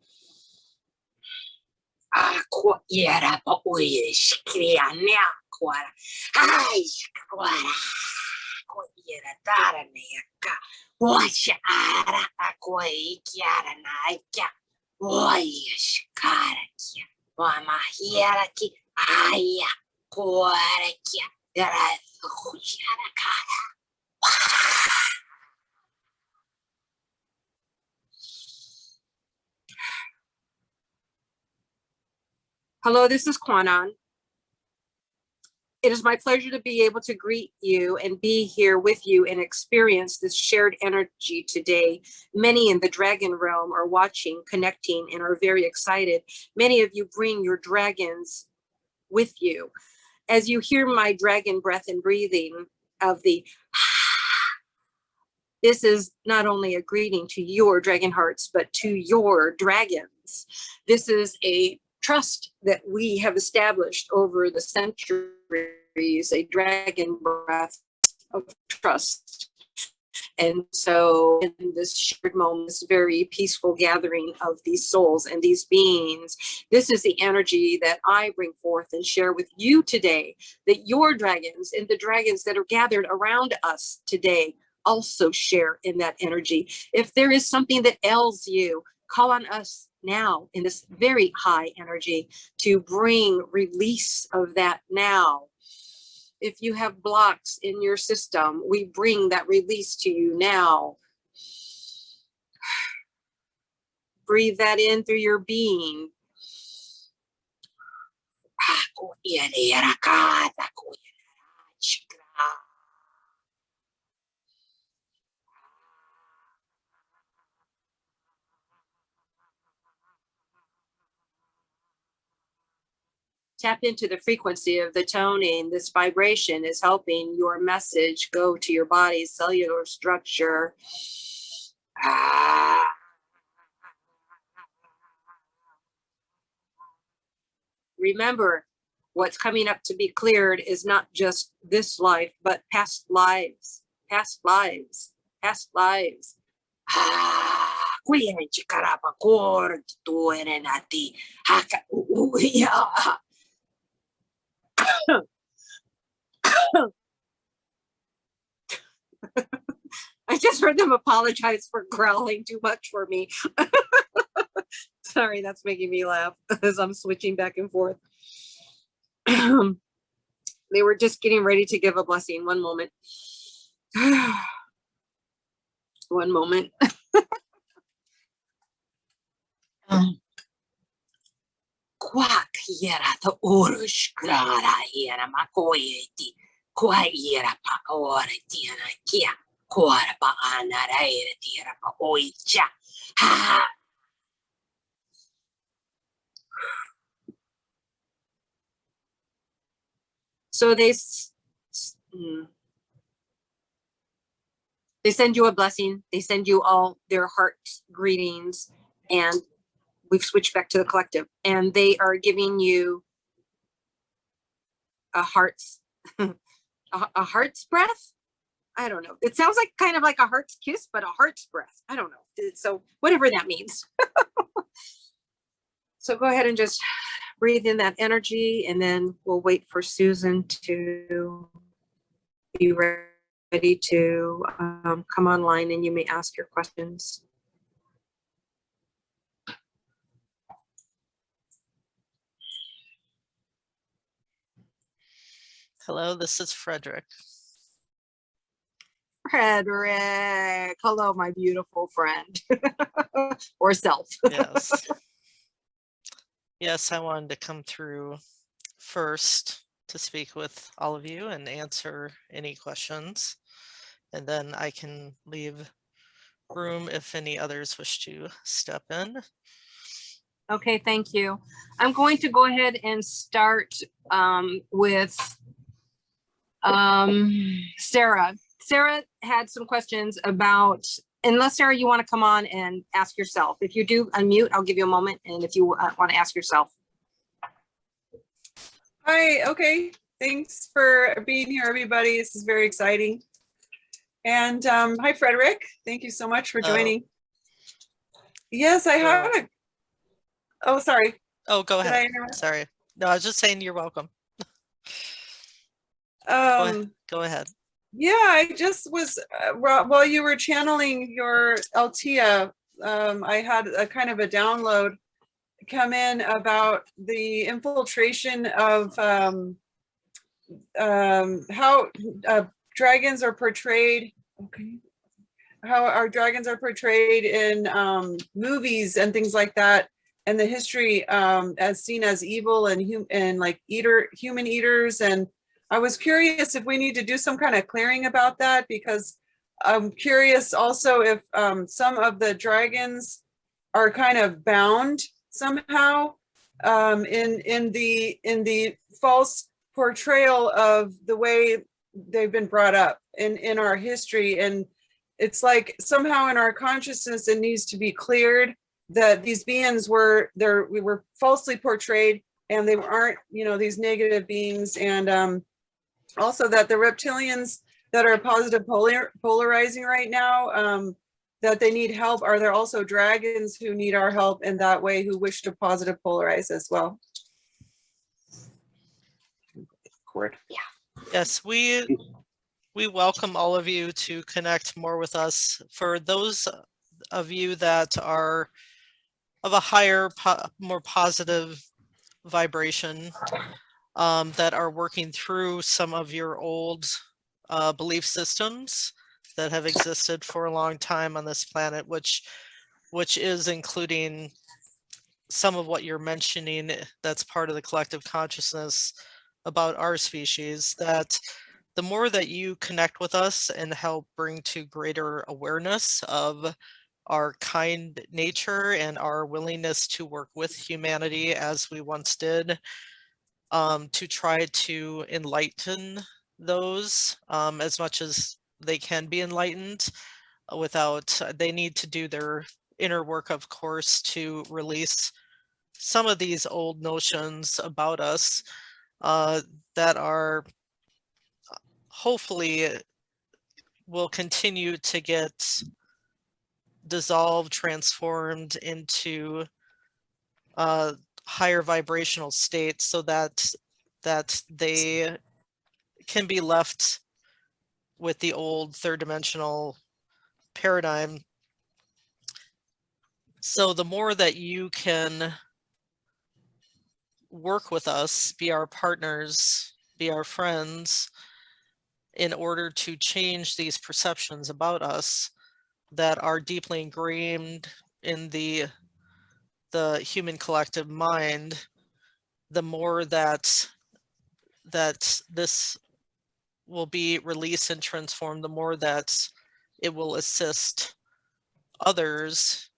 Hello, this is Kwanan. It is my pleasure to be able to greet you and be here with you and experience this shared energy today. Many in the dragon realm are watching, connecting, and are very excited. Many of you bring your dragons with you. As you hear my dragon breath and breathing of the this is not only a greeting to your dragon hearts, but to your dragons. This is a trust that we have established over the centuries, a dragon breath of trust. And so in this shared moment, this very peaceful gathering of these souls and these beings, this is the energy that I bring forth and share with you today, that your dragons and the dragons that are gathered around us today also share in that energy. If there is something that ails you, call on us now in this very high energy to bring release of that now. If you have blocks in your system, we bring that release to you now. Breathe that in through your being. Tap into the frequency of the toning. This vibration is helping your message go to your body's cellular structure. Remember, what's coming up to be cleared is not just this life, but past lives, past lives, past lives. I just heard them apologize for growling too much for me. Sorry, that's making me laugh as I'm switching back and forth. They were just getting ready to give a blessing. One moment. One moment. Quack yera the orush grara yera makoyeti. Quack yera pa ora tiana kia. Quara pa anara era tira pa oicha. Ha. So they send you a blessing. They send you all their heart greetings, and we've switched back to the collective, and they are giving you a heart's a heart's breath. I don't know. It sounds like kind of like a heart's kiss, but a heart's breath. I don't know. So whatever that means. So go ahead and just breathe in that energy, and then we'll wait for Susan to be ready to come online, and you may ask your questions. Hello, this is Frederick. Frederick, hello, my beautiful friend or self. Yes. Yes, I wanted to come through first to speak with all of you and answer any questions. And then I can leave room if any others wish to step in. Okay, thank you. I'm going to go ahead and start with Sarah. Sarah had some questions about, unless Sarah, you want to come on and ask yourself. If you do unmute, I'll give you a moment. And if you want to ask yourself. Hi, okay. Thanks for being here, everybody. This is very exciting. And hi, Frederick. Thank you so much for joining. Yes, I have a, oh, sorry. Oh, go Did I ahead. interrupt? Sorry. No, I was just saying you're welcome. Go ahead. Yeah, I just was, while you were channeling your Altia, I had a kind of a download come in about the infiltration of how dragons are portrayed. Okay. How our dragons are portrayed in movies and things like that, and the history as seen as evil and like human eaters. And I was curious if we need to do some kind of clearing about that, because I'm curious also if some of the dragons are kind of bound somehow in the false portrayal of the way they've been brought up in our history. And it's like somehow in our consciousness it needs to be cleared that these beings we were falsely portrayed, and they aren't, you know, these negative beings. And also that the reptilians that are positive polarizing right now, that they need help. Are there also dragons who need our help in that way, who wish to positive polarize as well? Yeah. Yes, we welcome all of you to connect more with us. For those of you that are of a higher, more positive vibration, that are working through some of your old belief systems that have existed for a long time on this planet, which is including some of what you're mentioning that's part of the collective consciousness about our species, that the more that you connect with us and help bring to greater awareness of our kind nature and our willingness to work with humanity as we once did, to try to enlighten those as much as they can be enlightened without, they need to do their inner work, of course, to release some of these old notions about us that are hopefully will continue to get dissolved, transformed into higher vibrational states, so that they can be left with the old third dimensional paradigm. So the more that you can work with us, be our partners, be our friends, in order to change these perceptions about us that are deeply ingrained in the human collective mind, the more that this will be released and transformed, the more that it will assist others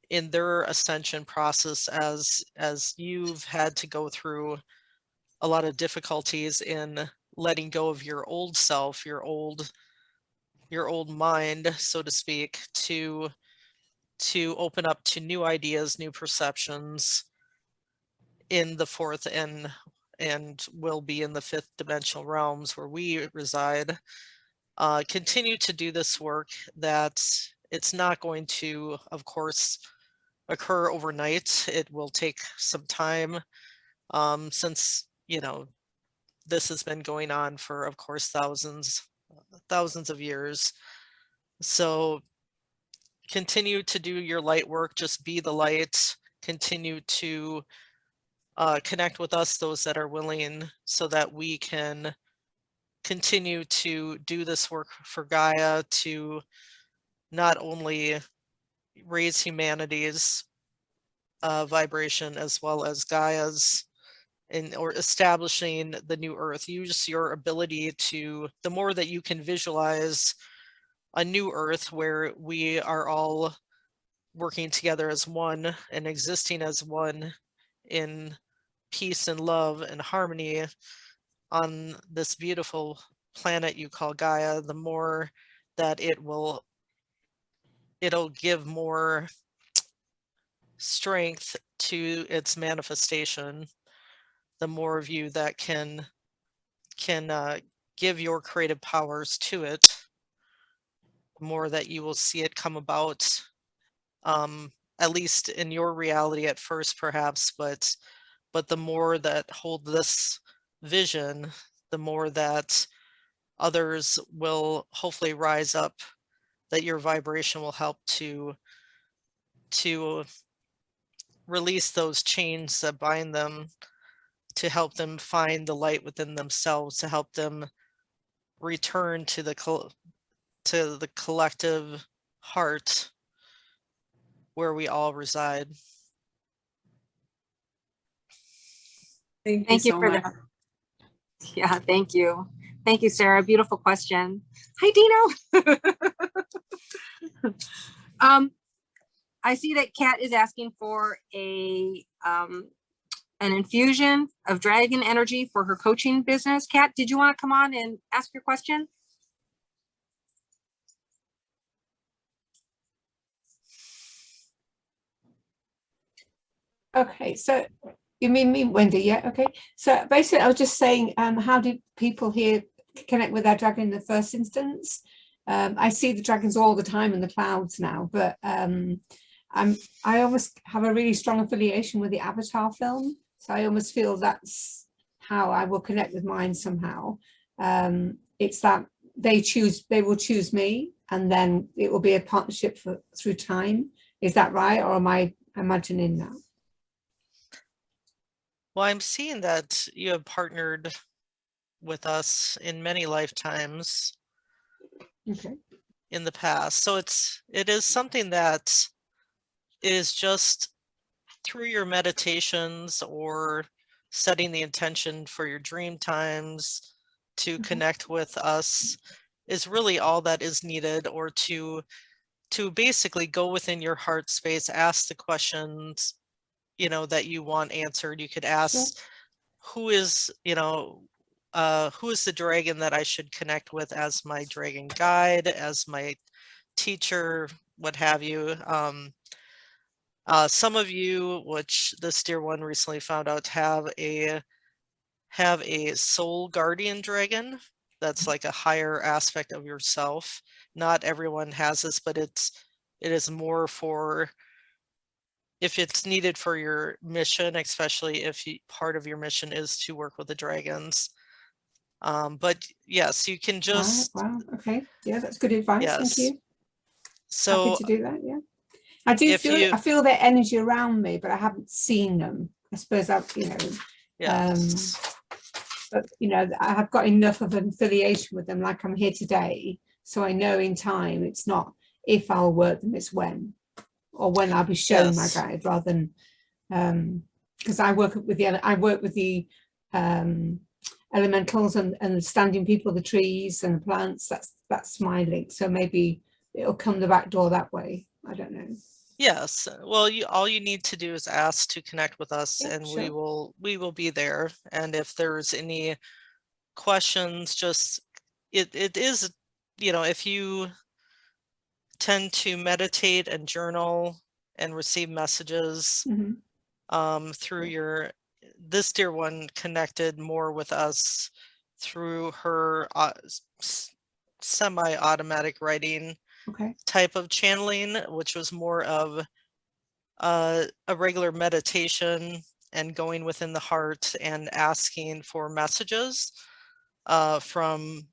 in their ascension process, as you've had to go through a lot of difficulties in letting go of your old self, your old mind, so to speak, to open up to new ideas, new perceptions in the fourth and will be in the fifth dimensional realms where we reside. continue to do this work, that it's not going to, of course, occur overnight. It will take some time, since, you know, this has been going on for, of course, thousands of years. So continue to do your light work, just be the light, continue to connect with us, those that are willing, so that we can continue to do this work for Gaia, to not only raise humanity's vibration as well as Gaia's, or establishing the new earth. Use your ability to, the more that you can visualize a new earth where we are all working together as one and existing as one in peace and love and harmony on this beautiful planet you call Gaia, the more that it'll give more strength to its manifestation, the more of you that can give your creative powers to it, the more that you will see it come about, at least in your reality at first, perhaps, but the more that hold this vision, the more that others will hopefully rise up, that your vibration will help to release those chains that bind them, to help them find the light within themselves, to help them return to the collective heart where we all reside. Thank you Thank you so for much. that. Yeah, thank you. Thank you, Sarah. Beautiful question. Hi, Dino. I see that Kat is asking for an infusion of dragon energy for her coaching business. Kat, did you want to come on and ask your question? Okay, so you mean me, Wendy? Yeah, okay. So basically, I was just saying, how did people here connect with their dragon in the first instance? I see the dragons all the time in the clouds now, but I almost have a really strong affiliation with the Avatar film. So I almost feel that's how I will connect with mine somehow. It's that they will choose me, and then it will be a partnership through time. Is that right, or am I imagining that? Well, I'm seeing that you have partnered with us in many lifetimes. Okay. In the past. So it is something that is just through your meditations or setting the intention for your dream times to connect with us is really all that is needed, or to basically go within your heart space, ask the questions, you know, that you want answered. You could ask, who is the dragon that I should connect with as my dragon guide, as my teacher, what have you. Some of you, which this dear one recently found out, have a soul guardian dragon. That's like a higher aspect of yourself. Not everyone has this, but it is more for if it's needed for your mission, especially if part of your mission is to work with the dragons. But yes, you can just wow. Okay, yeah, that's good advice. yes. Thank you. So happy to do that. Yeah, I do feel I feel their energy around me, but I haven't seen them. I suppose I've but I have got enough of an affiliation with them, like I'm here today, so I know in time it's not if I'll work them, it's when, or when I'll be shown my guide, rather than because I work with the elementals and the standing people, the trees and the plants. That's my link. So maybe it'll come the back door that way. I don't know. Yes, well, all you need to do is ask to connect with us, Yeah, and sure. we will be there. And if there's any questions, just it is, if you tend to meditate and journal and receive messages through this dear one connected more with us through her semi-automatic writing Okay. type of channeling, which was more of a regular meditation and going within the heart and asking for messages from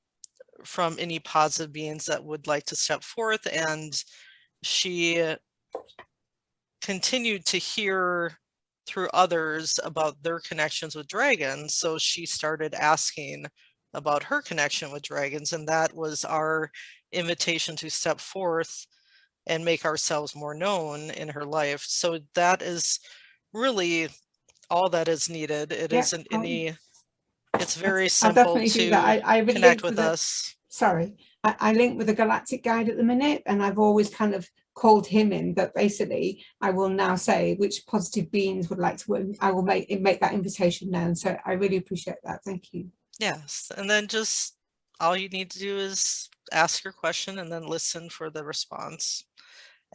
any positive beings that would like to step forth. And she continued to hear through others about their connections with dragons. So she started asking about her connection with dragons, and that was our invitation to step forth and make ourselves more known in her life. So that is really all that is needed. It Yeah, isn't any, it's very I'll simple definitely do to that. I would connect link with with the, us. sorry, I link with the galactic guide at the minute, and I've always kind of called him in, but basically I will now say which positive beings would like to work. I will make that invitation now. And so I really appreciate that. Thank you. Yes, and then just all you need to do is ask your question and then listen for the response,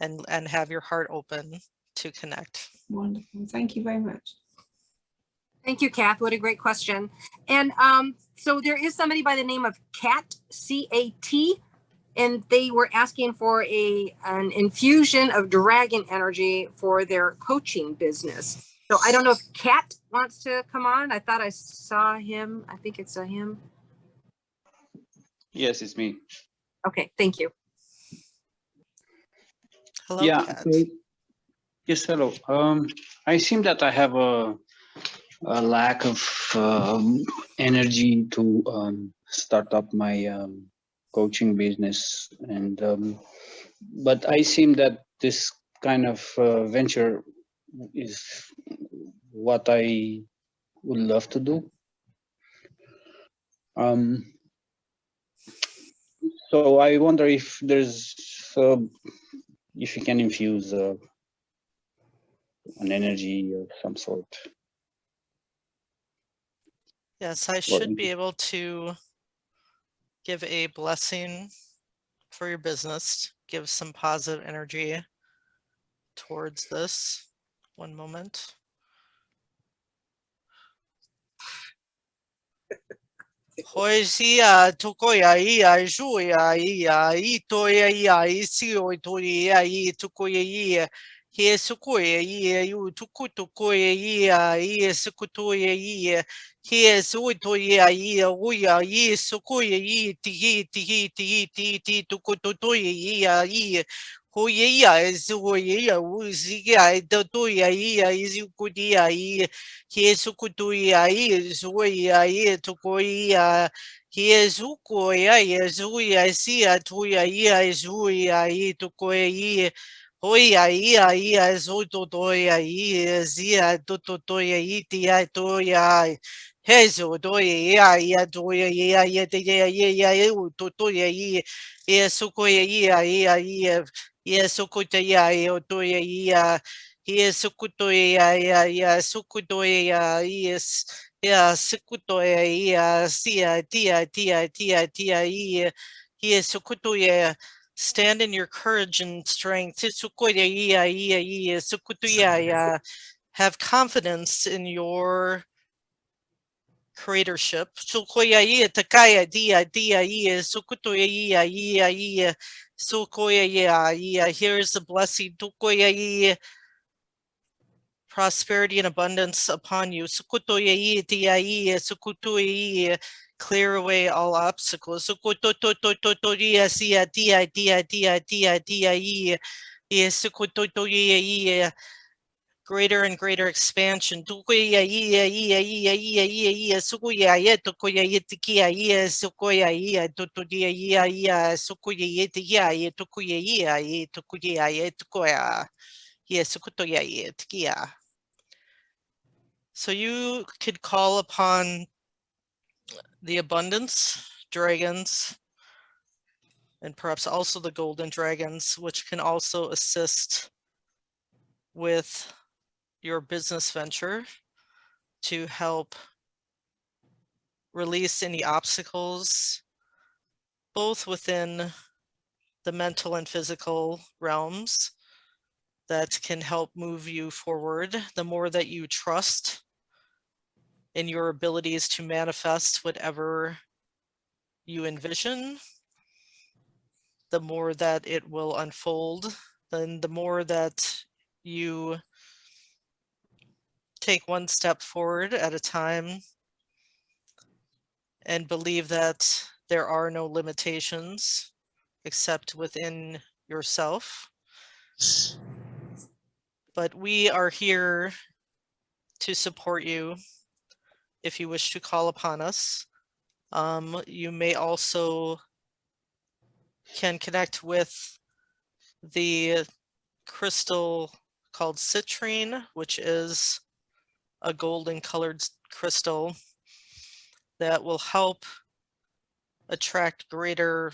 and have your heart open to connect. Wonderful. Thank you very much. Thank you, Kath. What a great question. And so there is somebody by the name of Cat, C-A-T, and they were asking for an infusion of dragon energy for their coaching business. So I don't know if Cat wants to come on. I thought I saw him. I think it's him. Yes, it's me. Okay, thank you. Hello, Yeah. Kat. Okay. Yes, hello. I seem that I have a lack of energy to start up my coaching business, and but I seem that this kind of venture is what I would love to do. So I wonder if there's if you can infuse an energy of some sort. Yes, I should be able to give a blessing for your business, give some positive energy towards this. One moment. Poesia tokoya ia juia ia itoia ia isio itoia ia tukoya ia he sukoya ia yu tukutokoya ia sukutoya ia he suitoya ia uya ia sukoya ia ti tukutoya ia Hoya ia sukoya ia usikia toya ia isikudia ia Yesukutuia Yesuia Yetukoia Yesukoia Yesuia Sia Tuia Yesuia Yetukoia Hoia ia Sototoia Sia Tototoia Itia Toia Heso Toia ia Toia ia Totoia Yesukoia ia Yesukoia Toia ia Sukutoya ya sukutoya yes ya sukutoya ya tia he sukutoya stand in your courage and strength sukoya ya sukutoya ya have confidence in your creatorship sukoya ya takaya ya sukutoya ya sukoya ya here's the blessing tukoya ya prosperity and abundance upon you. Clear away all obstacles. Greater and greater expansion. So you could call upon the abundance dragons and perhaps also the golden dragons, which can also assist with your business venture to help release any obstacles, both within the mental and physical realms, that can help move you forward. The more that you trust in your abilities to manifest whatever you envision, the more that it will unfold. Then the more that you take one step forward at a time and believe that there are no limitations except within yourself. But we are here to support you if you wish to call upon us. You may also can connect with the crystal called citrine, which is a golden colored crystal that will help attract greater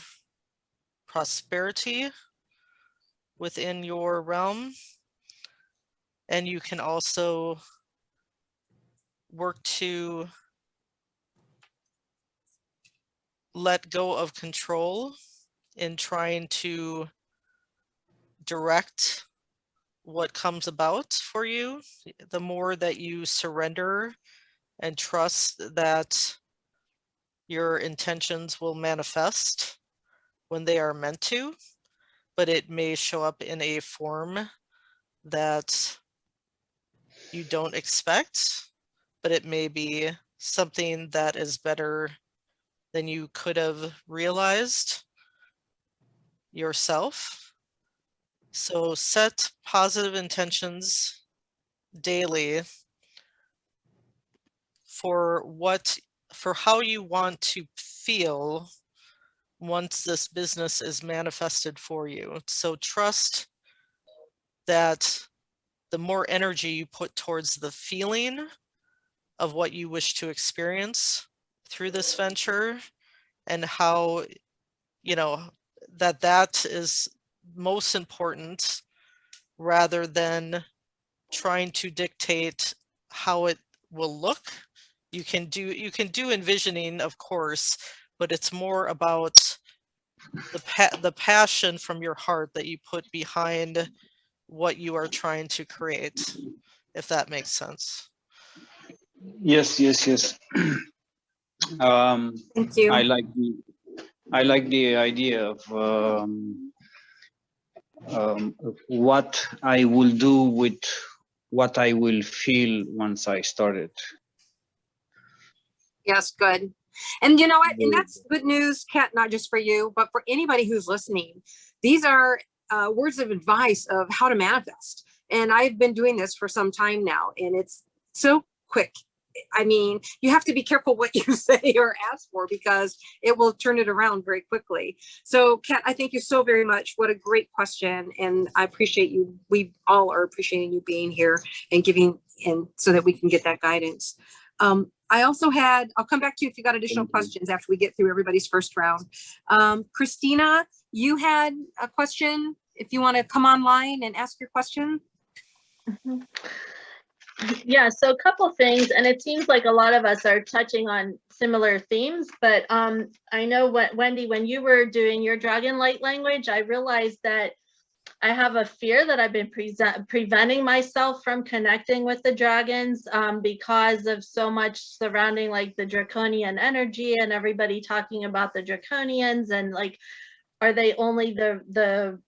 prosperity within your realm. And you can also work to let go of control in trying to direct what comes about for you. The more that you surrender and trust that your intentions will manifest when they are meant to, but it may show up in a form that you don't expect, but it may be something that is better than you could have realized yourself. So set positive intentions daily for how you want to feel once this business is manifested for you. So trust that the more energy you put towards the feeling of what you wish to experience through this venture, and how, you know, that is most important, rather than trying to dictate how it will look. You can do envisioning, of course, but it's more about the passion from your heart that you put behind what you are trying to create, if that makes sense. Yes. Thank you. I like the idea of what I will do with what I will feel once I start it. Yes, good. And you know what? And that's good news, Kat, not just for you, but for anybody who's listening. These are words of advice of how to manifest. And I've been doing this for some time now, and it's so quick. I mean, you have to be careful what you say or ask for, because it will turn it around very quickly. So, Kat, I thank you so very much. What a great question. And I appreciate you. We all are appreciating you being here and giving, and so that we can get that guidance. I also had, I'll come back to you if you got additional questions after we get through everybody's first round. Christina, you had a question. If you want to come online and ask your question. Mm-hmm. Yeah, so a couple things, and it seems like a lot of us are touching on similar themes, but I know what, Wendy, when you were doing your dragon light language, I realized that I have a fear that I've been preventing myself from connecting with the dragons because of so much surrounding like the draconian energy and everybody talking about the draconians, and like, are they only the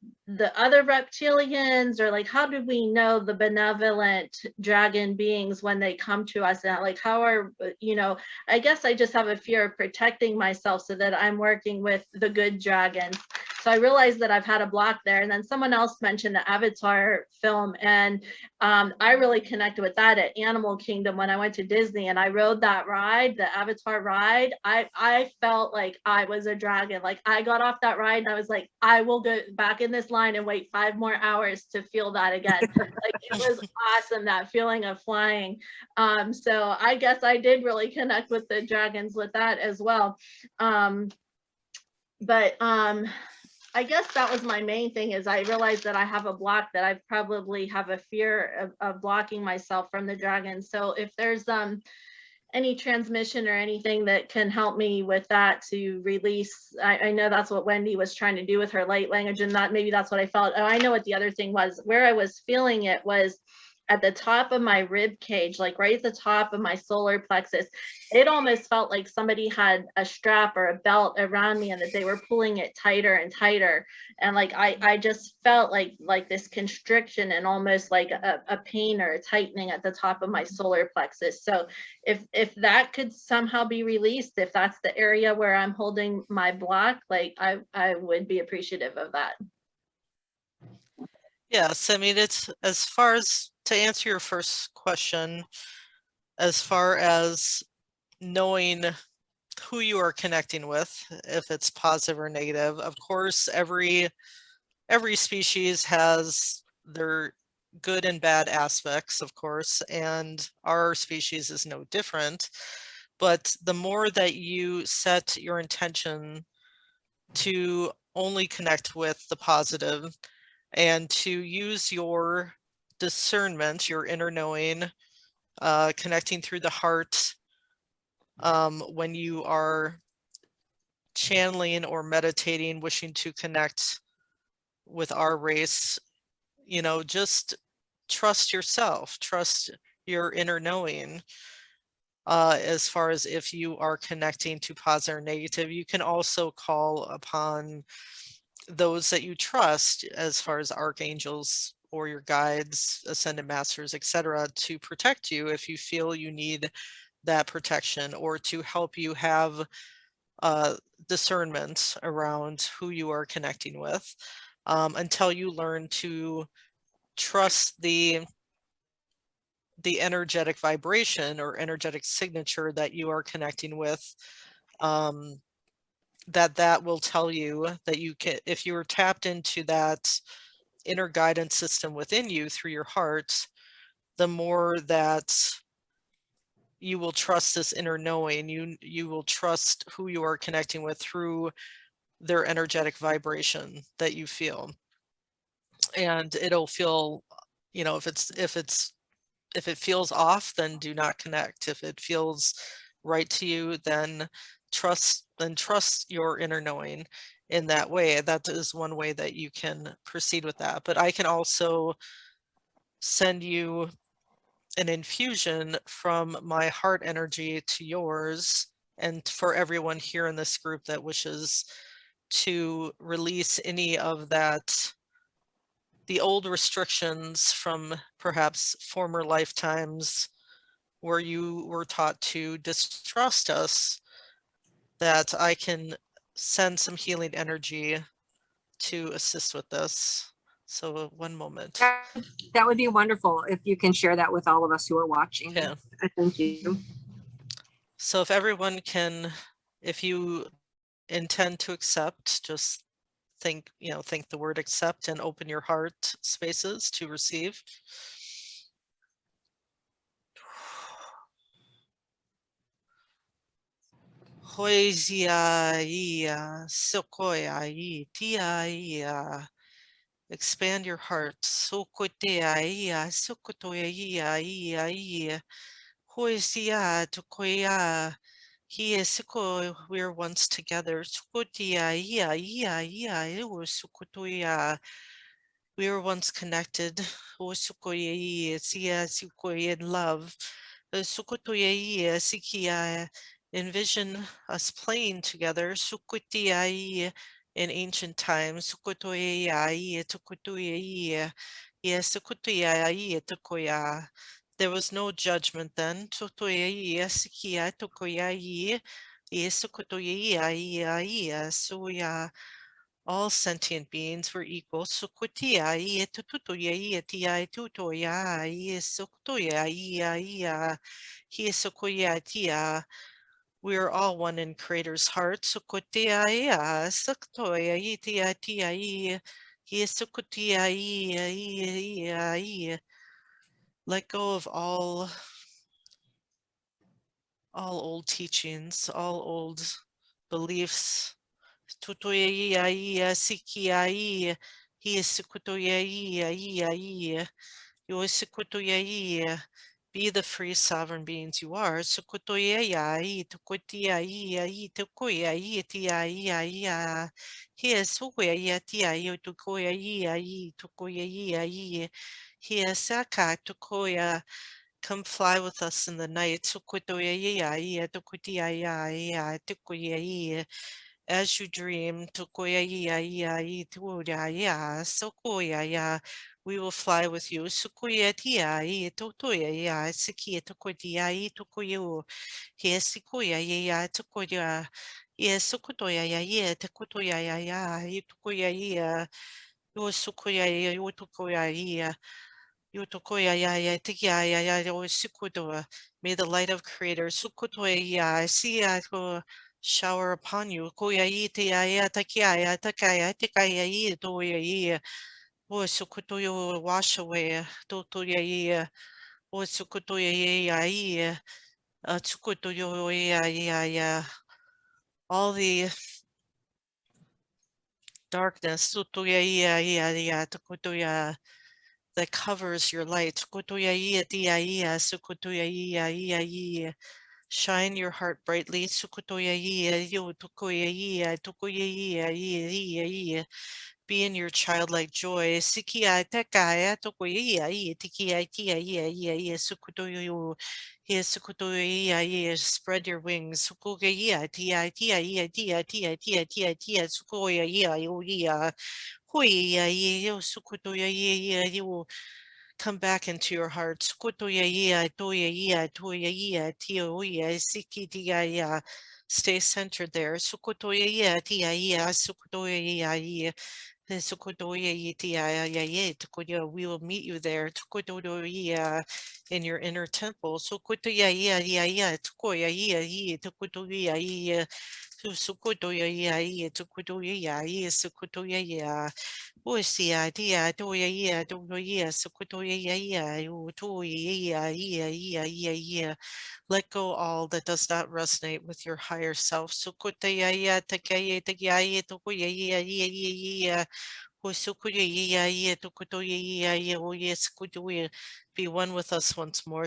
other reptilians, or like, how do we know the benevolent dragon beings when they come to us? And like, how are, you know, I guess I just have a fear of protecting myself so that I'm working with the good dragons. So I realized that I've had a block there. And then someone else mentioned the Avatar film, and I really connected with that at Animal Kingdom when I went to Disney and I rode that ride, the Avatar ride. I felt like I was a dragon. Like I got off that ride and I was like, I will go back in this line and wait 5 more hours to feel that again. Like it was awesome, that feeling of flying. So I guess I did really connect with the dragons with that as well. I guess that was my main thing, is I realized that I have a block, that I probably have a fear of blocking myself from the dragons. So if there's any transmission or anything that can help me with that to release, I know that's what Wendy was trying to do with her light language, and that maybe that's what I felt. Oh, I know what the other thing was. Where I was feeling it was at the top of my rib cage, like right at the top of my solar plexus. It almost felt like somebody had a strap or a belt around me and that they were pulling it tighter and tighter. And like I just felt like this constriction and almost like a pain or a tightening at the top of my solar plexus. So if that could somehow be released, if that's the area where I'm holding my block, like I would be appreciative of that. Yes, I mean, it's as far as to answer your first question, as far as knowing who you are connecting with, if it's positive or negative. Of course, every species has their good and bad aspects, of course, and our species is no different. But the more that you set your intention to only connect with the positive and to use your discernment, your inner knowing, connecting through the heart, when you are channeling or meditating, wishing to connect with our race, you know, just trust yourself, trust your inner knowing. As far as if you are connecting to positive or negative, you can also call upon those that you trust, as far as archangels or your guides, ascended masters, etc., to protect you if you feel you need that protection, or to help you have discernment around who you are connecting with, until you learn to trust the energetic vibration or energetic signature that you are connecting with, that will tell you that you can, if you are tapped into that inner guidance system within you through your heart, the more that you will trust this inner knowing, you will trust who you are connecting with through their energetic vibration that you feel. And it'll feel, you know, if it feels off, then do not connect. If it feels right to you, then trust your inner knowing in that way. That is one way that you can proceed with that. But I can also send you an infusion from my heart energy to yours, and for everyone here in this group that wishes to release any of that, the old restrictions from perhaps former lifetimes where you were taught to distrust us, that I can send some healing energy to assist with this. So one moment. That would be wonderful if you can share that with all of us who are watching. Yeah. Thank you. So if everyone can, if you intend to accept, just think the word accept and open your heart spaces to receive. Hoisia ia, sokoia i, tia ia. Expand your heart. Sokotea ia, sokotoia ia. Hoisia tokoia. He is soko, we're once together. Sokotia ia, ewo sokotoia. We were once connected. O sokoia ia, sia sokoia in love. Sokotoia ia, sikia. Envision us playing together. Sukutia in ancient times. Sukutoia tukutuia. Yes, sukutuia tukoya. There was no judgment then. Tutoia sikia tukoya. Yes, sukutoia. So all sentient beings were equal. Sukutia tututoia tia tutoya. Yes, sukutoia He sukoya tia. We are all one in Creator's heart. Sukotia saktoya itia tia he sukotia. Let go of all old teachings, all old beliefs. Tutoya sikia he sukotoya Yo sukotoya Be the free sovereign beings you are. Sukutoya yai, tukutia yi, tukuya yi, tia ya. Here sukuya ya tia yo tukoya yi, tukoya yi. Here saka tukoya. Come fly with us in the night. Sukutoya ya, tukutia ya, tukoya yi. As you dream, tukoya yi, tukoya ya, sokoya ya. We will fly with you. Sukuya tia totoya ya sikia tokodia tokoyo. He sikuya ya tokoya. Ye sukutoya ya tokoya ya tokoya ya. Yo sukuya ya yo tokoya ya. Yo tokoya ya tikia ya yo sukutoa. May the light of Creator sukutoya ya siya to shower upon you. Koya tia ya takia ya takaya tikaya toya ya. O sukutoyo wash away, totoya ye, o sukutoya ye, tsukutoyo ya, all the darkness, totoya ya, tukutoya, that covers your light, tukutoya ye, sukutoya ye, shine your heart brightly, sukutoya ye, yo, tukoya ye, be in your childlike joy. Sikia tekaya tokoya tikia tia sukutoyo sukutoya spread your wings. Sukuya tia sukoya ya hoya yo sukutoya you come back into your heart. Sukutoya toya tia siki tia stay centered there. Sukutoya tia sukutoya we will meet you there in your inner temple. Let go all that does not resonate with your higher self. Be one with us once more.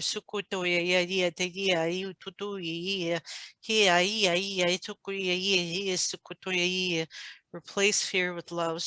Replace fear with love.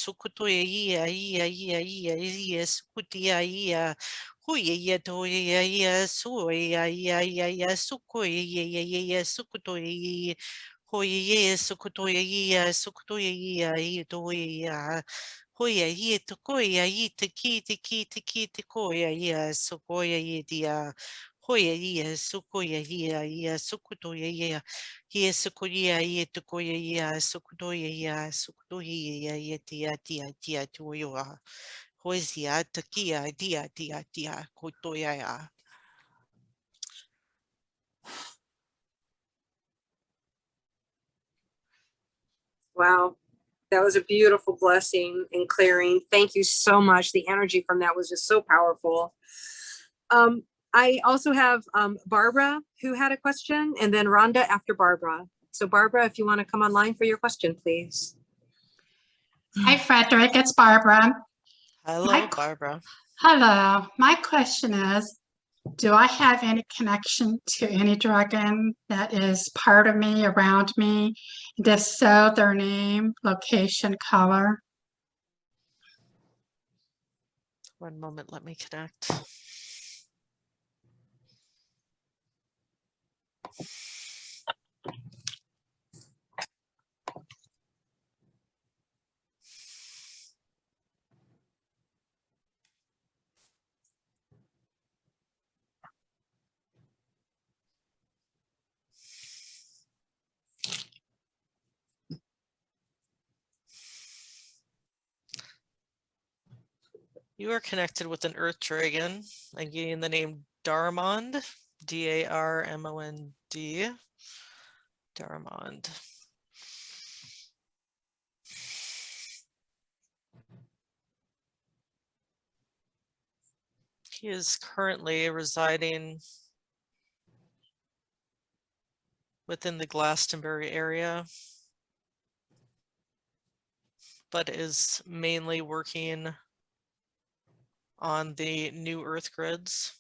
Hoya ye to koya ye to ki to koya ye so koya ye dia hoya ye sukoya ye sukutoya ye sukoya ye to koya ye sukutoya ye sukutoya ye tia toya hoisia takia dia kotoya ya. Wow. That was a beautiful blessing and clearing. Thank you so much. The energy from that was just so powerful. I also have Barbara who had a question, and then Rhonda after Barbara. So Barbara, if you want to come online for your question, please. Hi, Frederick. It's Barbara. Hello, Barbara. Hello. My question is, do I have any connection to any dragon that is part of me, around me? And if so, their name, location, color? One moment, let me connect. You are connected with an earth dragon. I'm getting the name Darmond, D-A-R-M-O-N-D. Darmond. He is currently residing within the Glastonbury area, but is mainly working on the new earth grids.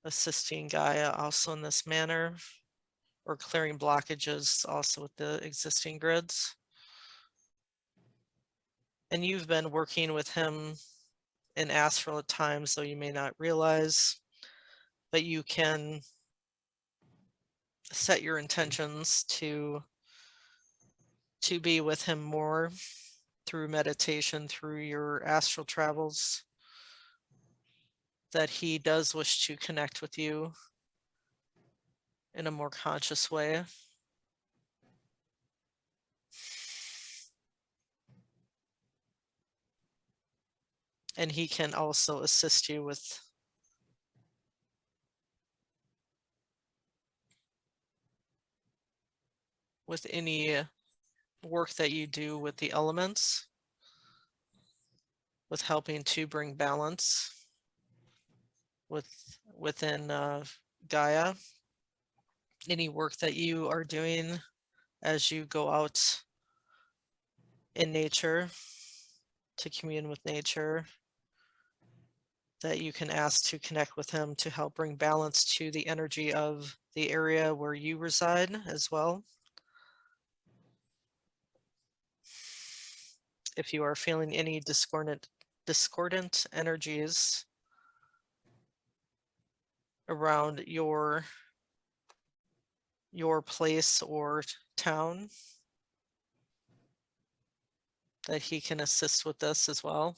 assisting Gaia also in this manner, or clearing blockages also with the existing grids. And you've been working with him in astral at times, though you may not realize, but you can set your intentions to be with him more through meditation, through your astral travels, that he does wish to connect with you in a more conscious way. And he can also assist you with any work that you do with the elements, with helping to bring balance within Gaia. Any work that you are doing as you go out in nature to commune with nature, that you can ask to connect with him to help bring balance to the energy of the area where you reside as well. If you are feeling any discordant energies around your place or town, that he can assist with this as well.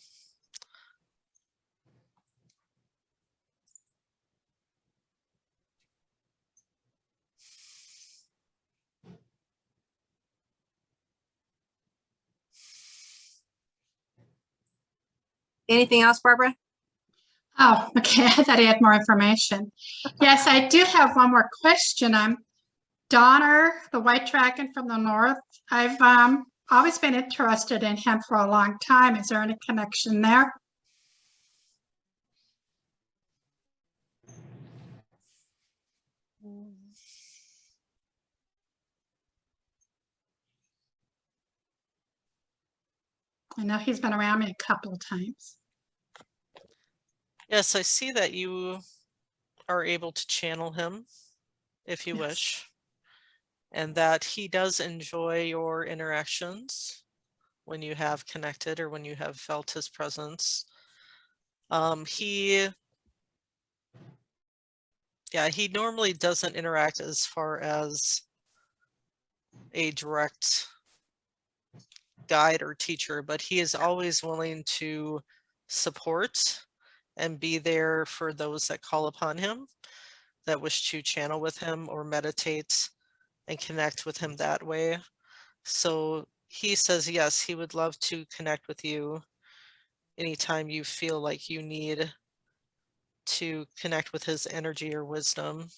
Anything else, Barbara? Oh, okay. I thought I had more information. Yes, I do have one more question. I'm Donner, the white dragon from the north. I've always been interested in him for a long time. Is there any connection there? I know he's been around me a couple of times. Yes, I see that you are able to channel him if you Yes. wish, and that he does enjoy your interactions when you have connected or when you have felt his presence. He normally doesn't interact as far as a direct guide or teacher, but he is always willing to support and be there for those that call upon him, that wish to channel with him or meditate and connect with him that way. So he says, yes, he would love to connect with you anytime you feel like you need to connect with his energy or wisdom,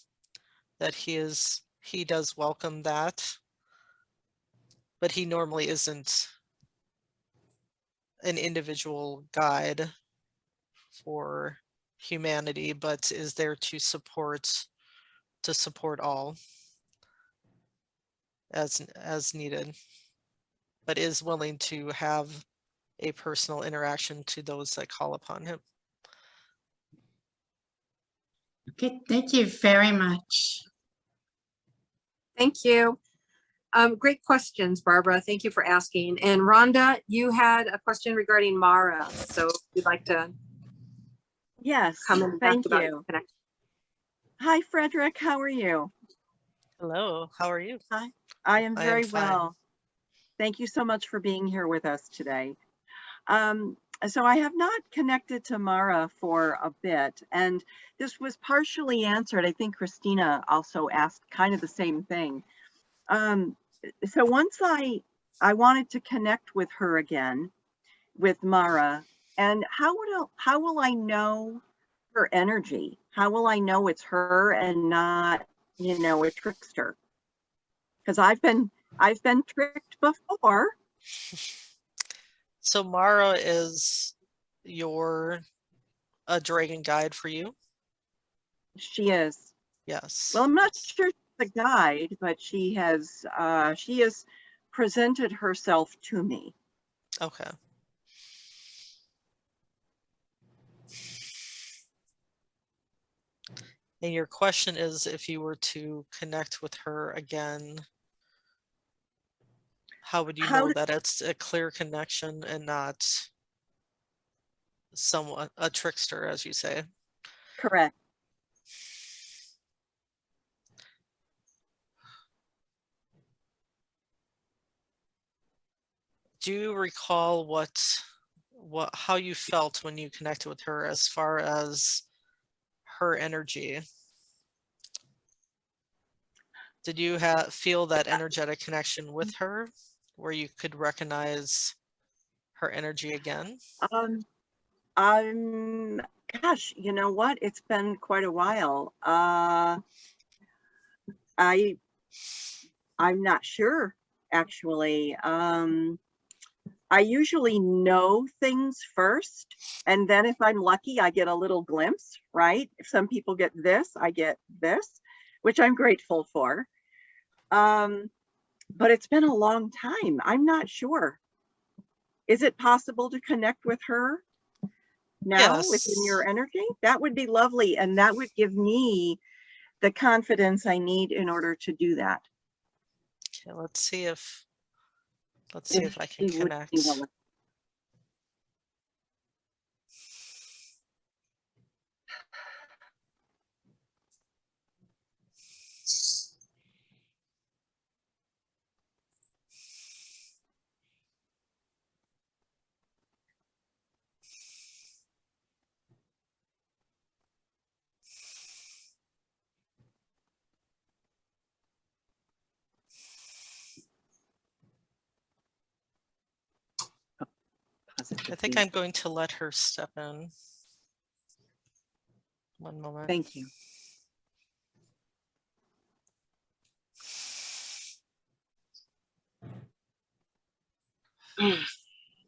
that he does welcome that, but he normally isn't an individual guide for humanity, but is there to support all as needed, but is willing to have a personal interaction to those that call upon him. Okay, thank you very much. Thank you. Great questions, Barbara. Thank you for asking. And Rhonda, you had a question regarding Mara. So if you'd like to Yes, come and thank ask about you. connection. Hi, Frederick. How are you? Hello, how are you? Hi. I am I am very fine. well. Thank you so much for being here with us today. So I have not connected to Mara for a bit, and this was partially answered. I think Christina also asked kind of the same thing. So once I wanted to connect with her again, with Mara, and how will I know her energy? How will I know it's her and not, a trickster? Because I've been tricked before. So Mara is a dragon guide for you? She is. Yes. Well, I'm not sure she's a guide, but she has presented herself to me. Okay. And your question is, if you were to connect with her again, how would you know that it's a clear connection and not somewhat a trickster, as you say? Correct. Do you recall how you felt when you connected with her as far as her energy? Did you feel that energetic connection with her where you could recognize her energy again? Gosh, you know what? It's been quite a while. I'm not sure, actually. I usually know things first, and then if I'm lucky, I get a little glimpse, right? If some people get this, I get this, which I'm grateful for. But it's been a long time. I'm not sure. Is it possible to connect with her now within your energy? That would be lovely, and that would give me the confidence I need in order to do that. Okay, let's see if I can connect. I think I'm going to let her step in. One moment. Thank you.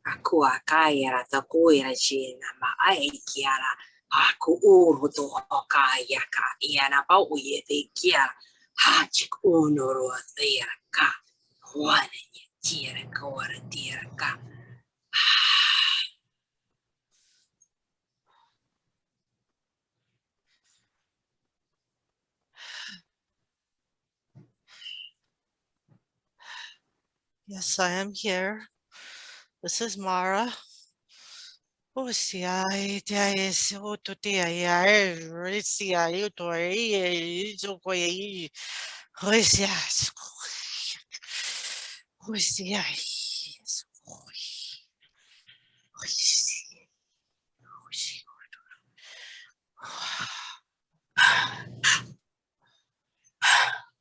Aku akaya ta kuira china ma ai kiara aku uru to akaya ka iana pa uye te kiara ha chik unoro te ka wana ni tira ka ora tira ka. Yes, I am here. This is Mara. Oh, see, I so to the I see I to I so quay. Oh, see, oh, see, I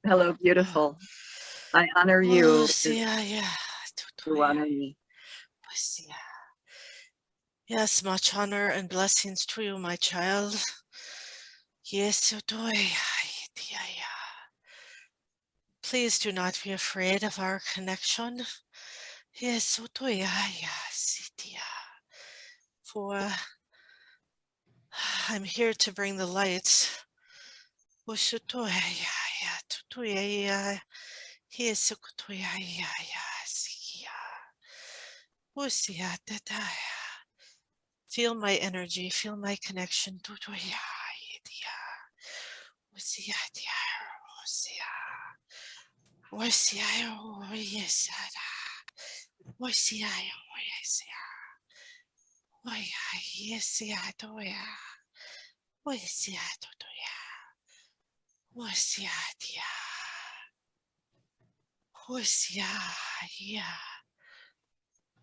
Hello, beautiful. I honor you. Oh, see, yeah. You honor me. Yes, much honor and blessings to you, my child. Yes, you do. Please do not be afraid of our connection. Yes, you do. For I'm here to bring the light. Yes, feel my energy, feel my connection.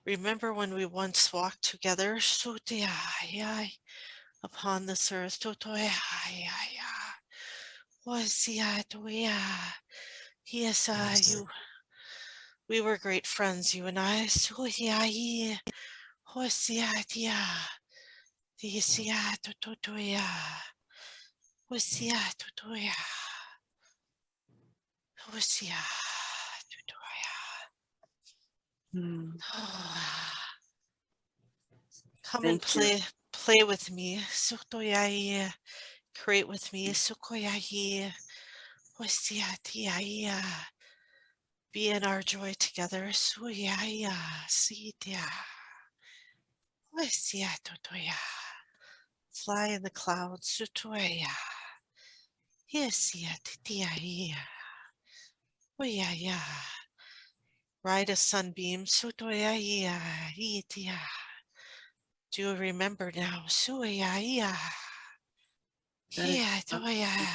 Remember when we once walked together upon this earth? Yes, we were great friends, you and I. Come and play with me. Create with me. Be in our joy together. Fly in the clouds. Yes, yeah, yeah. Oh, yeah, yeah. Ride a sunbeam. So, yeah, yeah, yeah. Do you remember now? So, yeah, yeah. That is Yeah, awesome. yeah.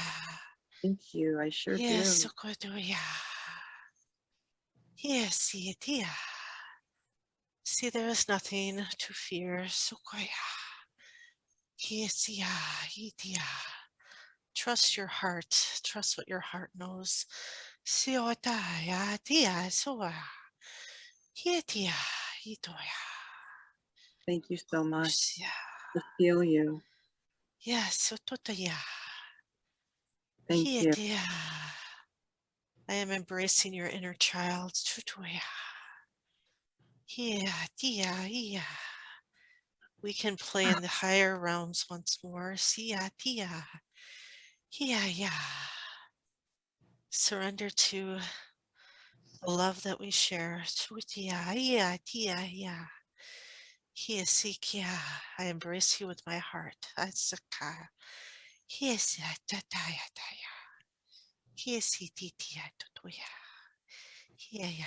Thank you. I sure Yes, do. so good, yeah. Yes, yeah. See, there is nothing to fear. So, yeah. Yes, yeah. Trust your heart. Trust what your heart knows. See, oh, yeah, yeah, so, yeah, yeah. Thank you so much. Yeah. I feel you. Yes, so yeah. Thank you. Yeah. I am embracing your inner child. Yeah, yeah. We can play in the higher realms once more. Yeah. Yeah. Surrender to the love that we share. Yeah. Yes, yeah. I embrace you with my heart. Yes, yes, yeah.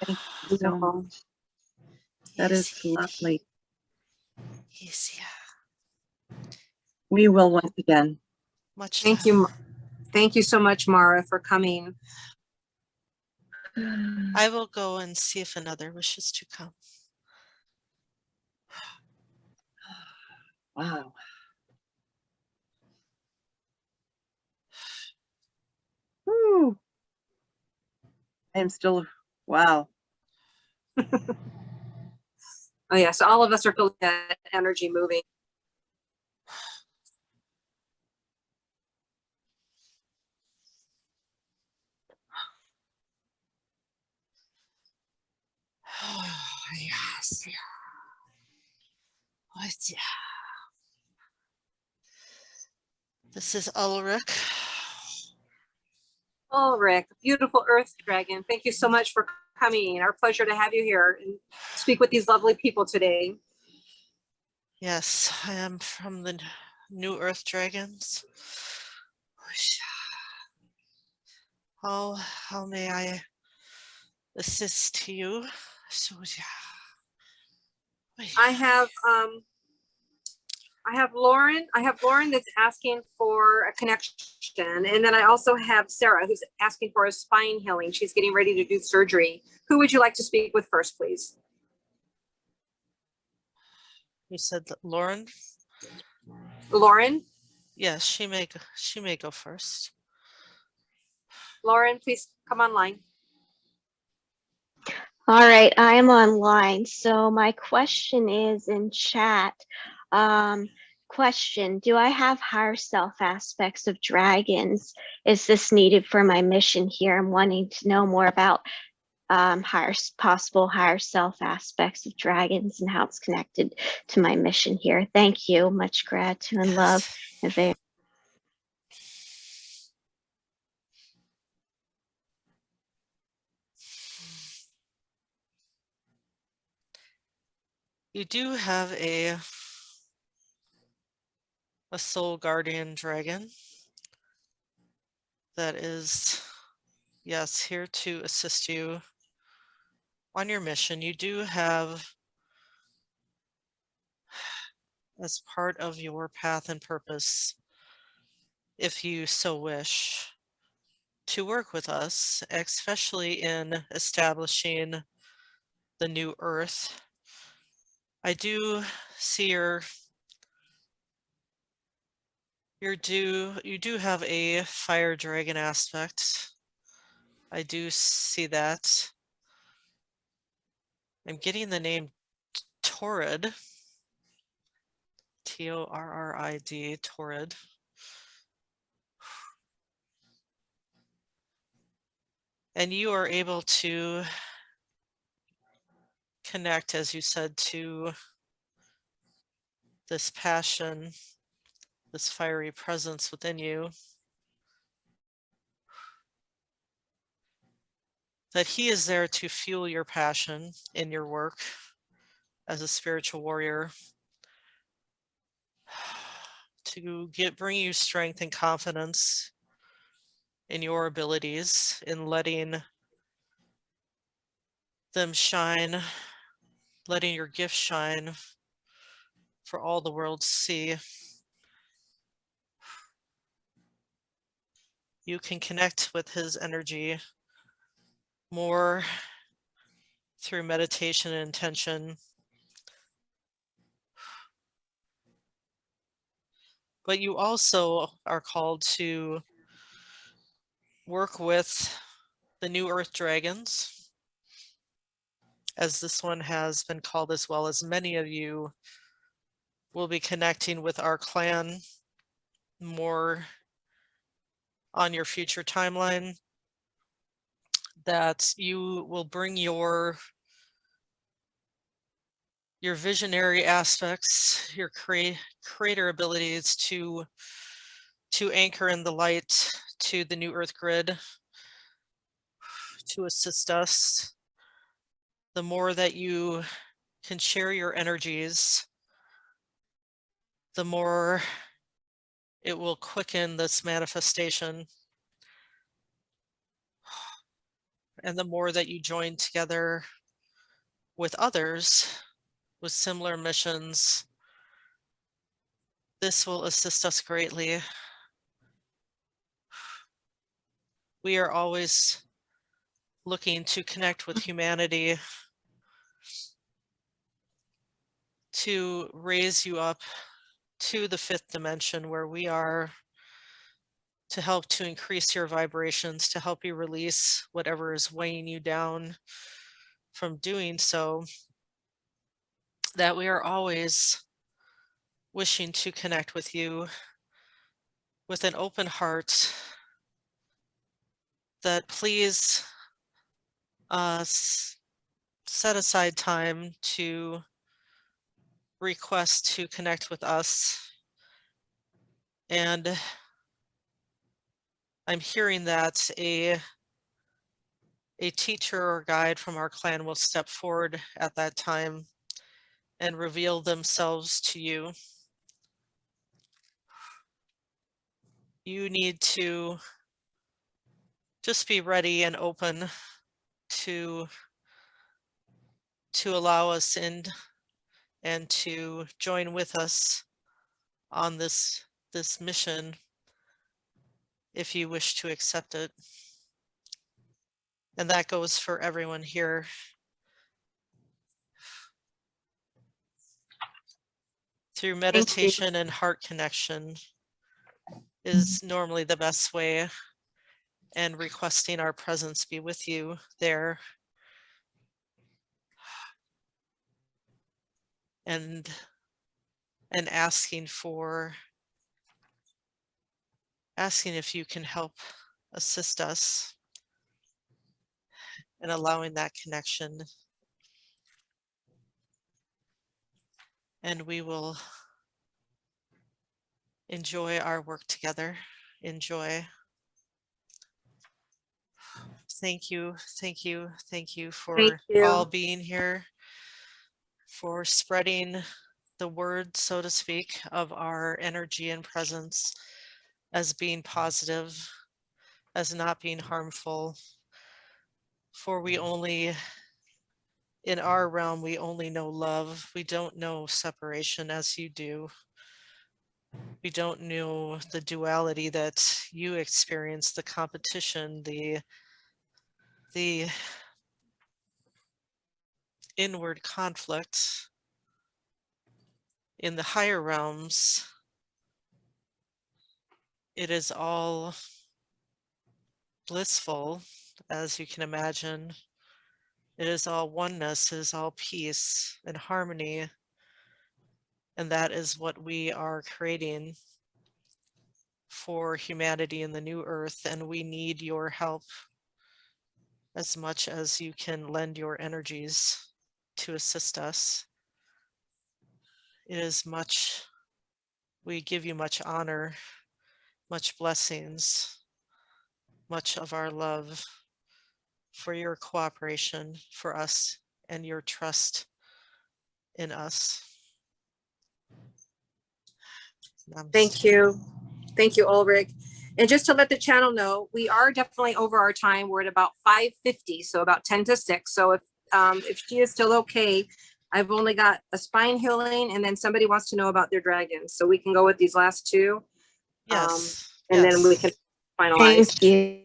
Thank you so much. Beautiful. That is Yes, lovely. yes, yeah. We will once again. Much Thank love. you. Thank you so much, Mara, for coming. I will go and see if another wishes to come. Wow. Woo. I am still, wow. Oh yeah, so all of us are feeling that energy moving. Yes. This is Ulrich. Ulrich, beautiful earth dragon. Thank you so much for coming. Our pleasure to have you here and speak with these lovely people today. Yes, I am from the New Earth Dragons. How may I assist you? So, I have Lauren. I have Lauren that's asking for a connection, and then I also have Sarah who's asking for a spine healing. She's getting ready to do surgery. Who would you like to speak with first, please? You said that Lauren? Lauren. Yes, she may go first. Lauren, please come online. All right, I am online. So my question is in chat. Question, do I have higher self aspects of dragons? Is this needed for my mission here? I'm wanting to know more about possible higher self aspects of dragons and how it's connected to my mission here. Thank you. Much gratitude and love. You do have a soul guardian dragon that is, yes, here to assist you on your mission. You do have, as part of your path and purpose, if you so wish, to work with us, especially in establishing the new earth. I do see you do have a fire dragon aspect. I do see that. I'm getting the name Torrid. Torrid, Torrid. And you are able to connect, as you said, to this passion, this fiery presence within you. That he is there to fuel your passion in your work as a spiritual warrior, to bring you strength and confidence in your abilities, in letting them shine, letting your gifts shine for all the world to see. You can connect with his energy more through meditation and intention. But you also are called to work with the New Earth Dragons, as this one has been called, as well as many of you will be connecting with our clan more on your future timeline, that you will bring your visionary aspects, your creator abilities to anchor in the light to the New Earth grid, to assist us. The more that you can share your energies, the more it will quicken this manifestation. And the more that you join together with others with similar missions, this will assist us greatly. We are always looking to connect with humanity, to raise you up to the 5th dimension where we are, to help to increase your vibrations, to help you release whatever is weighing you down from doing so, that we are always wishing to connect with you with an open heart, that please set aside time to request to connect with us. And I'm hearing that a teacher or guide from our clan will step forward at that time and reveal themselves to you. You need to just be ready and open to allow us in and to join with us on this mission, if you wish to accept it. And that goes for everyone here. Through meditation and heart connection is normally the best way, and requesting our presence be with you there. And asking if you can help assist us in allowing that connection. And we will enjoy our work together. Enjoy. Thank you, thank you, thank you for all being here, for spreading the word, so to speak, of our energy and presence as being positive, as not being harmful. For we only, in our realm, we only know love. We don't know separation as you do. We don't know the duality that you experience, the competition, the inward conflict. In the higher realms, it is all blissful, as you can imagine. It is all oneness, it is all peace and harmony. And that is what we are creating for humanity in the new earth. And we need your help as much as you can lend your energies to assist us. It is much, we give you much honor, much blessings, much of our love for your cooperation for us and your trust in us. Thank you. Thank you, Ulrich. And just to let the channel know, we are definitely over our time. We're at about 5:50, so about 10 to 6. So if she is still okay, I've only got a spine healing, and then somebody wants to know about their dragons. So we can go with these last two. Yes. And then we yes. can finalize. Thank you.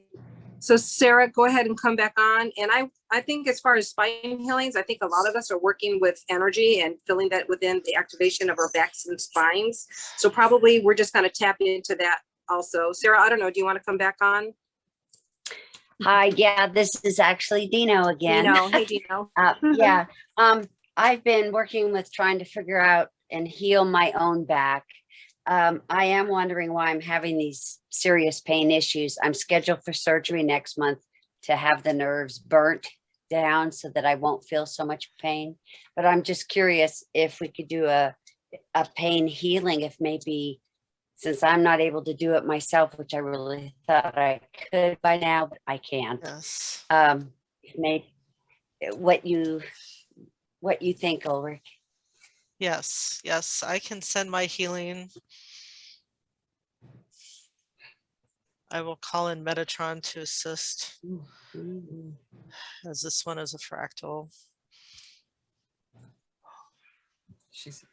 So Sarah, go ahead and come back on. And I think as far as spine healings, I think a lot of us are working with energy and feeling that within the activation of our backs and spines. So probably we're just going to tap into that also. Sarah, I don't know. Do you want to come back on? Hi, yeah, this is actually Dino again. Dino. Hey, Dino. Yeah, I've been working with trying to figure out and heal my own back. I am wondering why I'm having these serious pain issues. I'm scheduled for surgery next month to have the nerves burnt down so that I won't feel so much pain. But I'm just curious if we could do a pain healing, if maybe, since I'm not able to do it myself, which I really thought I could by now, but I can't. Yes. Maybe what you think, Ulrich? Yes. Yes. I can send my healing. I will call in Metatron to assist, as this one is a fractal. She's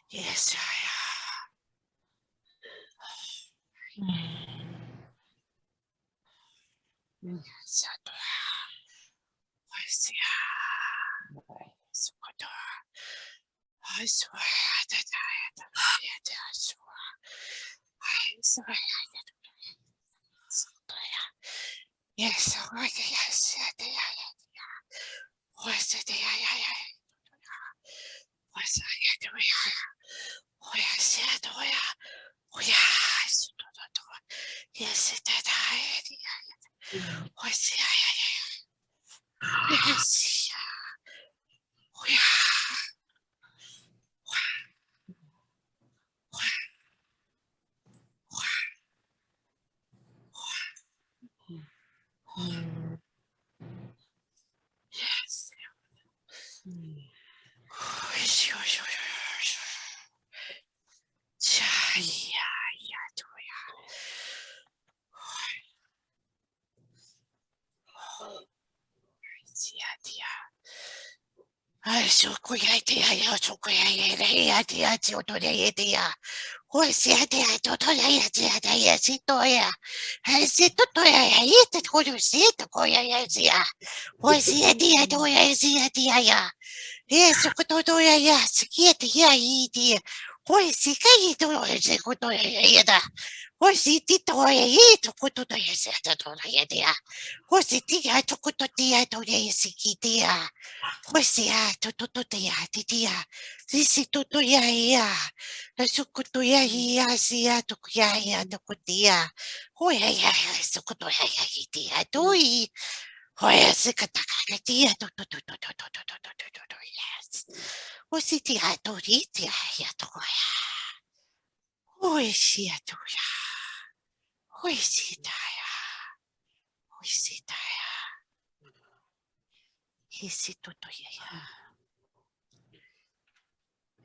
Yes.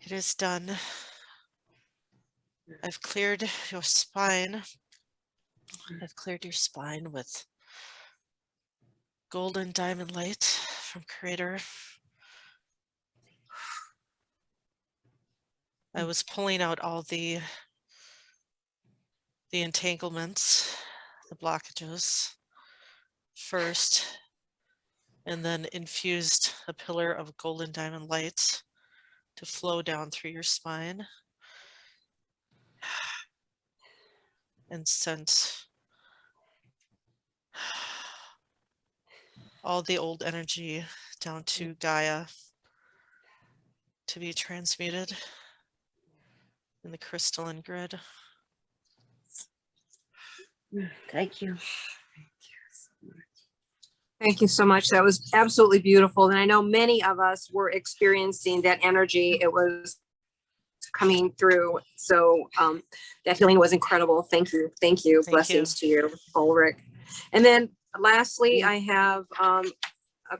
It is done. I've cleared your spine. I've cleared your spine with golden diamond light from Creator. I was pulling out all the entanglements, the blockages first, and then infused a pillar of golden diamond light to flow down through your spine and sent all the old energy down to Gaia to be transmuted in the crystalline grid. Thank you. Thank you so much. That was absolutely beautiful. And I know many of us were experiencing that energy. It was coming through. So that healing was incredible. Thank you. Thank you. Blessings to you, Ulrich. And then lastly, I have a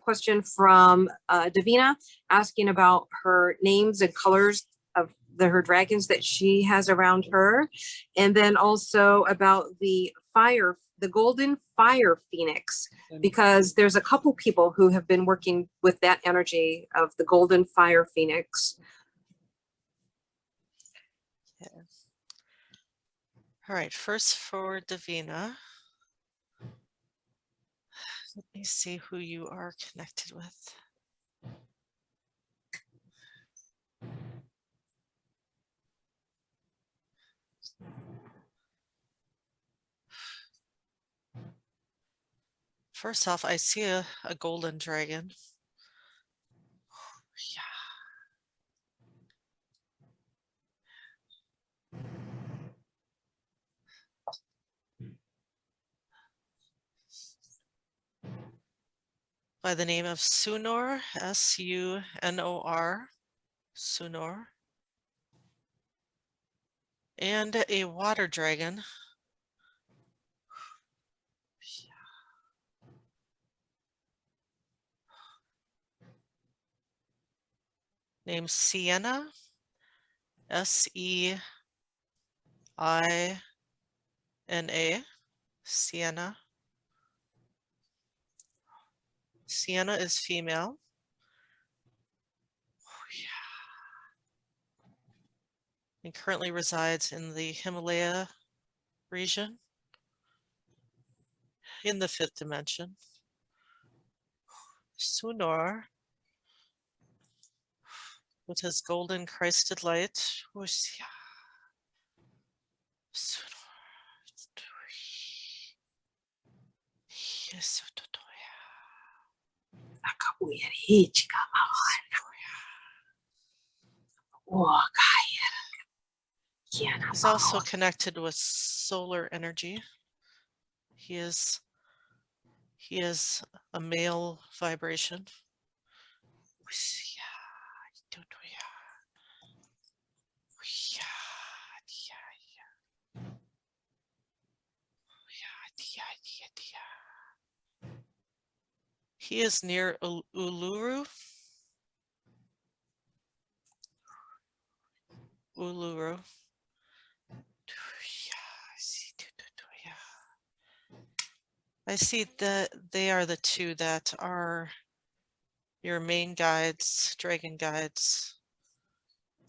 question from Davina asking about her names and colors of her dragons that she has around her. And then also about the golden fire phoenix, because there's a couple people who have been working with that energy of the golden fire phoenix. Yeah. All right, first for Davina. Let me see who you are connected with. First off, I see a golden dragon. Yeah. By the name of Sunor, S-U-N-O-R, Sunor. And a water dragon. Named Sienna, S-E-I-N-A, Sienna. Sienna is female. And currently resides in the Himalaya region in the 5th dimension. Sunor, with his golden Christed light. He's also connected with solar energy. He is a male vibration. He is near Uluru. Uluru. I see that they are the two that are your main guides, dragon guides,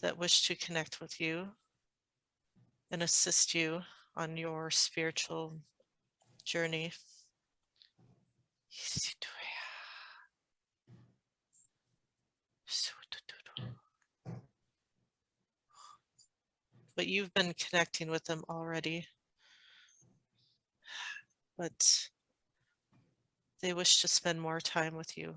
that wish to connect with you and assist you on your spiritual journey. But you've been connecting with them already. But they wish to spend more time with you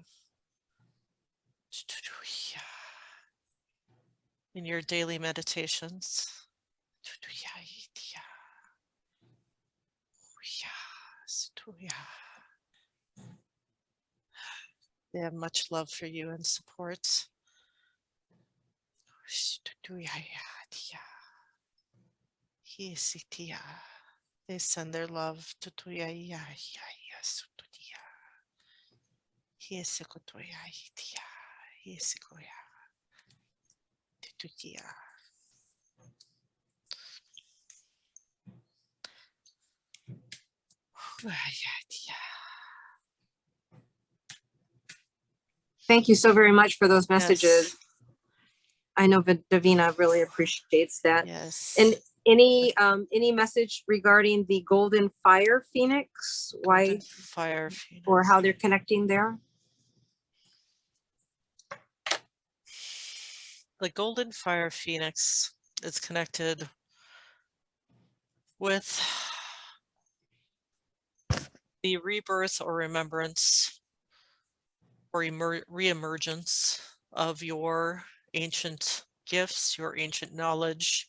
in your daily meditations. They have much love for you and support. They send their love to Thank you so very much for those messages. Yes. I know Davina really appreciates that. Yes. And any message regarding the golden fire phoenix? Why Golden fire phoenix. or how they're connecting there? The golden fire phoenix is connected with the rebirth or remembrance or reemergence of your ancient gifts, your ancient knowledge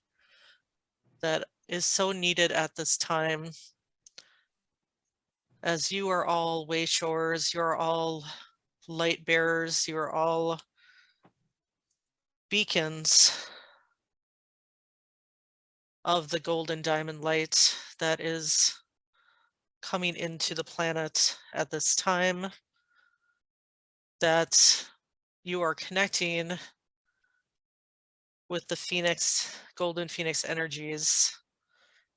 that is so needed at this time. As you are all wayshores, you're all light bearers, you're all beacons of the golden diamond light that is coming into the planet at this time, that you are connecting with the phoenix, golden phoenix energies,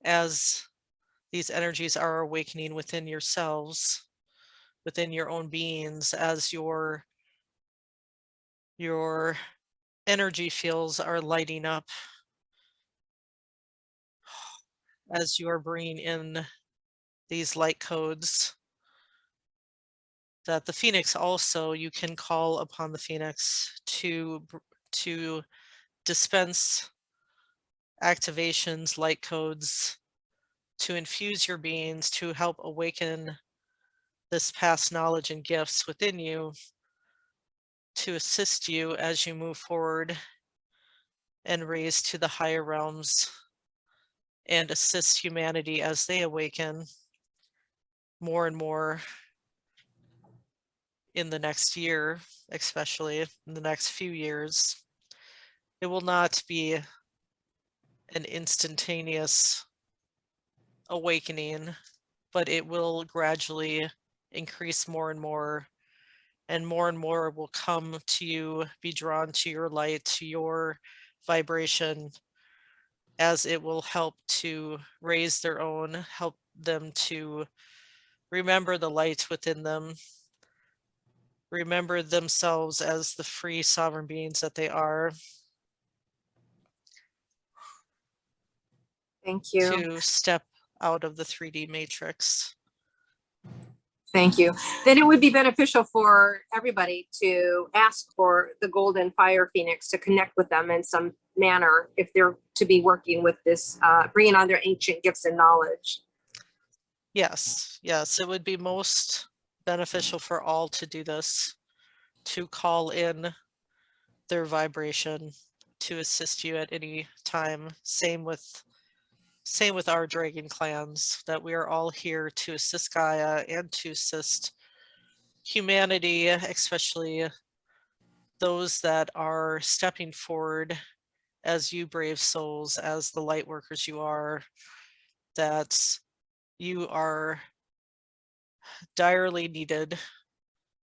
as these energies are awakening within yourselves, within your own beings, as your energy fields are lighting up, as you are bringing in these light codes. That the phoenix also, you can call upon the phoenix to dispense activations, light codes, to infuse your beings, to help awaken this past knowledge and gifts within you, to assist you as you move forward and raise to the higher realms and assist humanity as they awaken more and more in the next year, especially in the next few years. It will not be an instantaneous awakening, but it will gradually increase more and more will come to you, be drawn to your light, to your vibration, as it will help to raise their own, help them to remember the light within them, remember themselves as the free sovereign beings that they are. Thank you. To step out of the 3D matrix. Thank you. Then it would be beneficial for everybody to ask for the golden fire phoenix to connect with them in some manner if they're to be working with this, bringing on their ancient gifts and knowledge. Yes, yes, it would be most beneficial for all to do this, to call in their vibration to assist you at any time. Same with our dragon clans, that we are all here to assist Gaia and to assist humanity, especially those that are stepping forward as you brave souls, as the light workers you are, that you are direly needed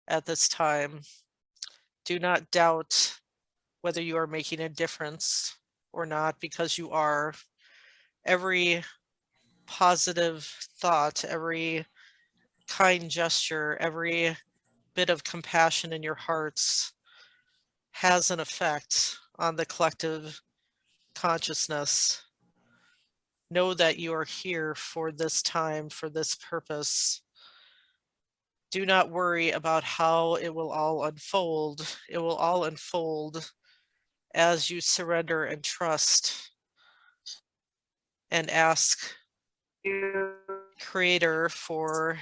at this time. Do not doubt whether you are making a difference or not, because you are. Every positive thought, every kind gesture, every bit of compassion in your hearts has an effect on the collective consciousness. Know that you are here for this time, for this purpose. Do not worry about how it will all unfold. It will all unfold as you surrender and trust and ask Creator for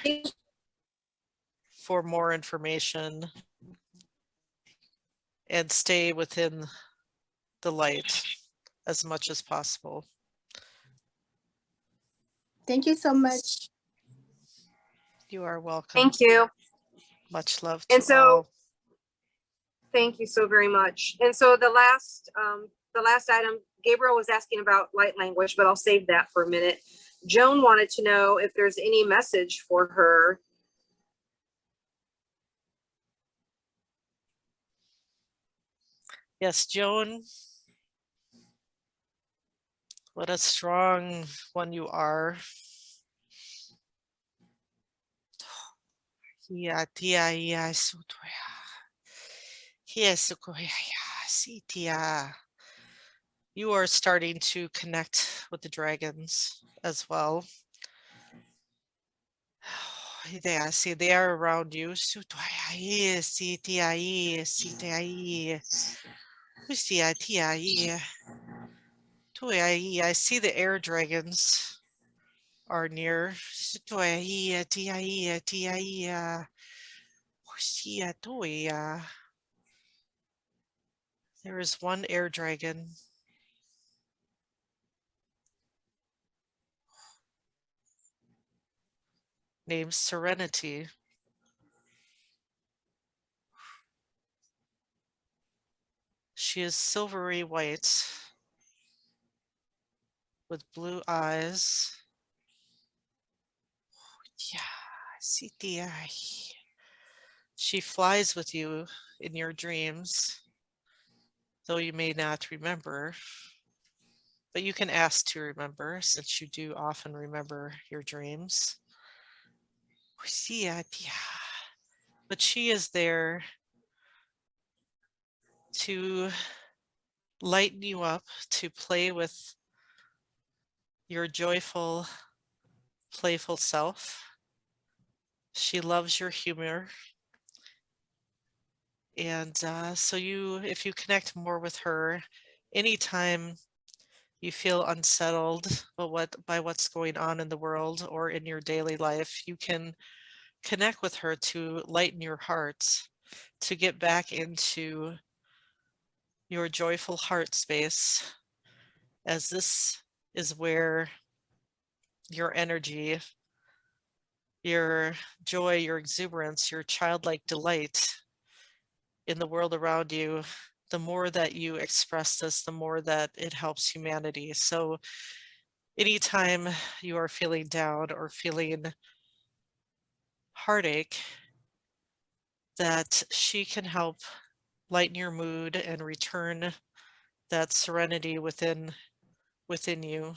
more information, and stay within the light as much as possible. Thank you so much. You are welcome. Thank you. Much love to And so, all. thank you so very much. And so the last item, Gabriel was asking about light language, but I'll save that for a minute. Joan wanted to know if there's any message for her. Yes, Joan, what a strong one you are. Kia tia ia sutoya. Kia sukoya ya sitia. You are starting to connect with the dragons as well. They see they are around you. Sutoya sitia sitia. Usia tia. Toya, I see the air dragons are near. Toya tia tia. Usia toya. There is one air dragon. Named Serenity. She is silvery white with blue eyes. Yeah, see the eye. She flies with you in your dreams, though you may not remember, but you can ask to remember since you do often remember your dreams. But she is there to lighten you up, to play with your joyful, playful self. She loves your humor. And so if you connect more with her, anytime you feel unsettled by what's going on in the world or in your daily life, you can connect with her to lighten your heart, to get back into your joyful heart space, as this is where your energy, your joy, your exuberance, your childlike delight in the world around you, the more that you express this, the more that it helps humanity. So anytime you are feeling down or feeling heartache, that she can help lighten your mood and return that serenity within you,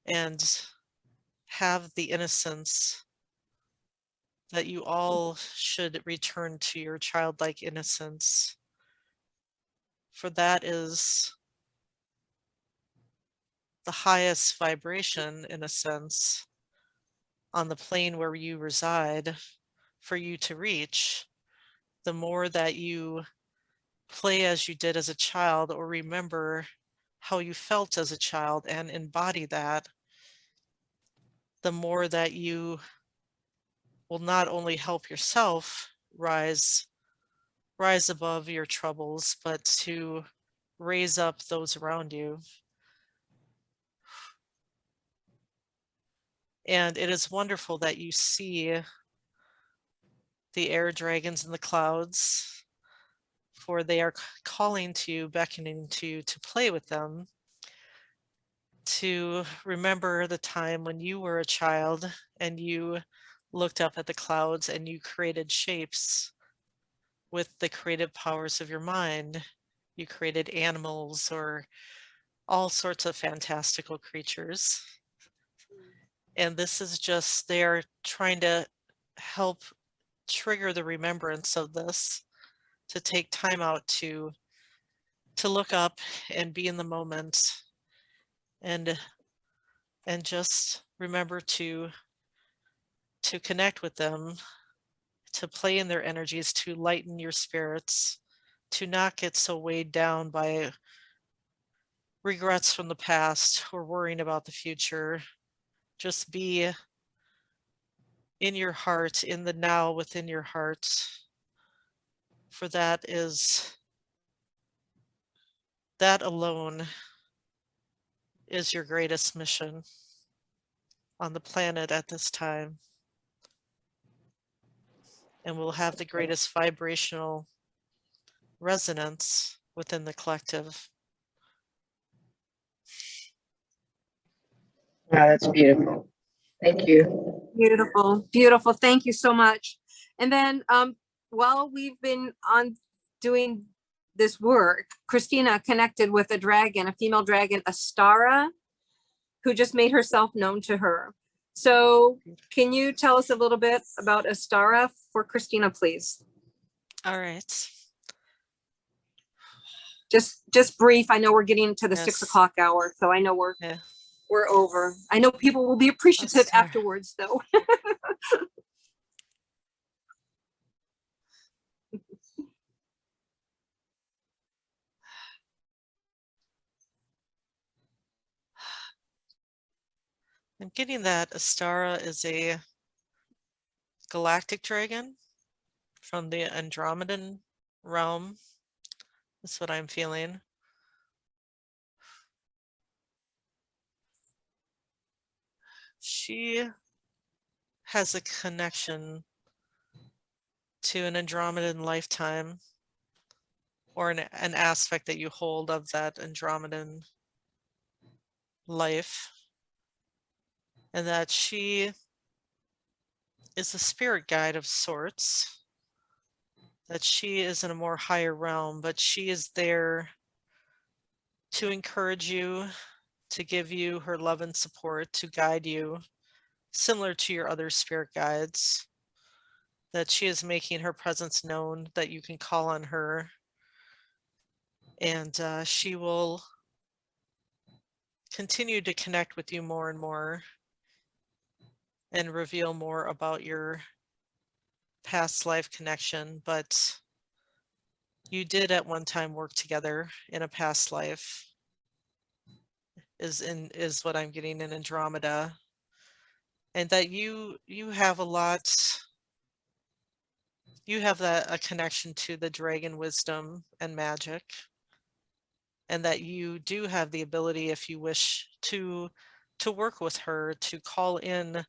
and have the innocence that you all should return to, your childlike innocence. For that is the highest vibration, in a sense, on the plane where you reside, for you to reach. The more that you play as you did as a child, or remember how you felt as a child and embody that, the more that you will not only help yourself rise above your troubles, but to raise up those around you. And it is wonderful that you see the air dragons in the clouds, for they are calling to you, beckoning to you to play with them, to remember the time when you were a child and you looked up at the clouds and you created shapes with the creative powers of your mind. You created animals or all sorts of fantastical creatures. And this is just, they're trying to help trigger the remembrance of this, to take time out to look up and be in the moment, and just remember to connect with them, to play in their energies, to lighten your spirits, to not get so weighed down by regrets from the past or worrying about the future. Just be in your heart, in the now, within your heart, for that alone is your greatest mission on the planet at this time, and will have the greatest vibrational resonance within the collective. Wow, that's beautiful. Thank you. Beautiful, beautiful. Thank you so much. And then while we've been on doing this work, Christina connected with a dragon, a female dragon, Astara, who just made herself known to her. So can you tell us a little bit about Astara for Christina, please? All right. Just brief. I know we're getting to the Yes. 6 o'clock hour, so I know we're Yeah. over. I know people will be appreciative Astara. afterwards, though. I'm getting that Astara is a galactic dragon from the Andromedan realm. That's what I'm feeling. She has a connection to an Andromedan lifetime, or an aspect that you hold of that Andromedan life, and that she is a spirit guide of sorts, that she is in a more higher realm, but she is there to encourage you, to give you her love and support, to guide you, similar to your other spirit guides, that she is making her presence known, that you can call on her, and she will continue to connect with you more and more and reveal more about your past life connection. But you did at one time work together in a past life, is what I'm getting in Andromeda, and that you have a lot, you have a connection to the dragon wisdom and magic, and that you do have the ability, if you wish, to work with her, to call in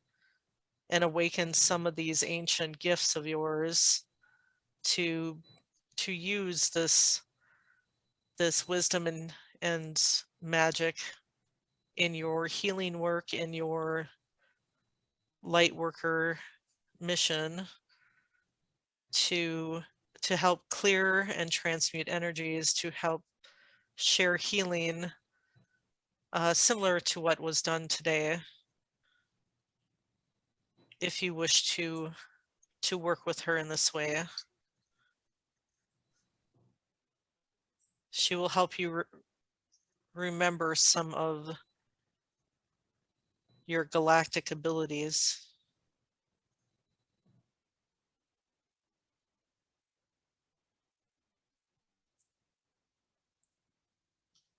and awaken some of these ancient gifts of yours, to use this wisdom and magic in your healing work, in your light worker mission, to help clear and transmute energies, to help share healing, similar to what was done today. If you wish to work with her in this way, she will help you remember some of your galactic abilities.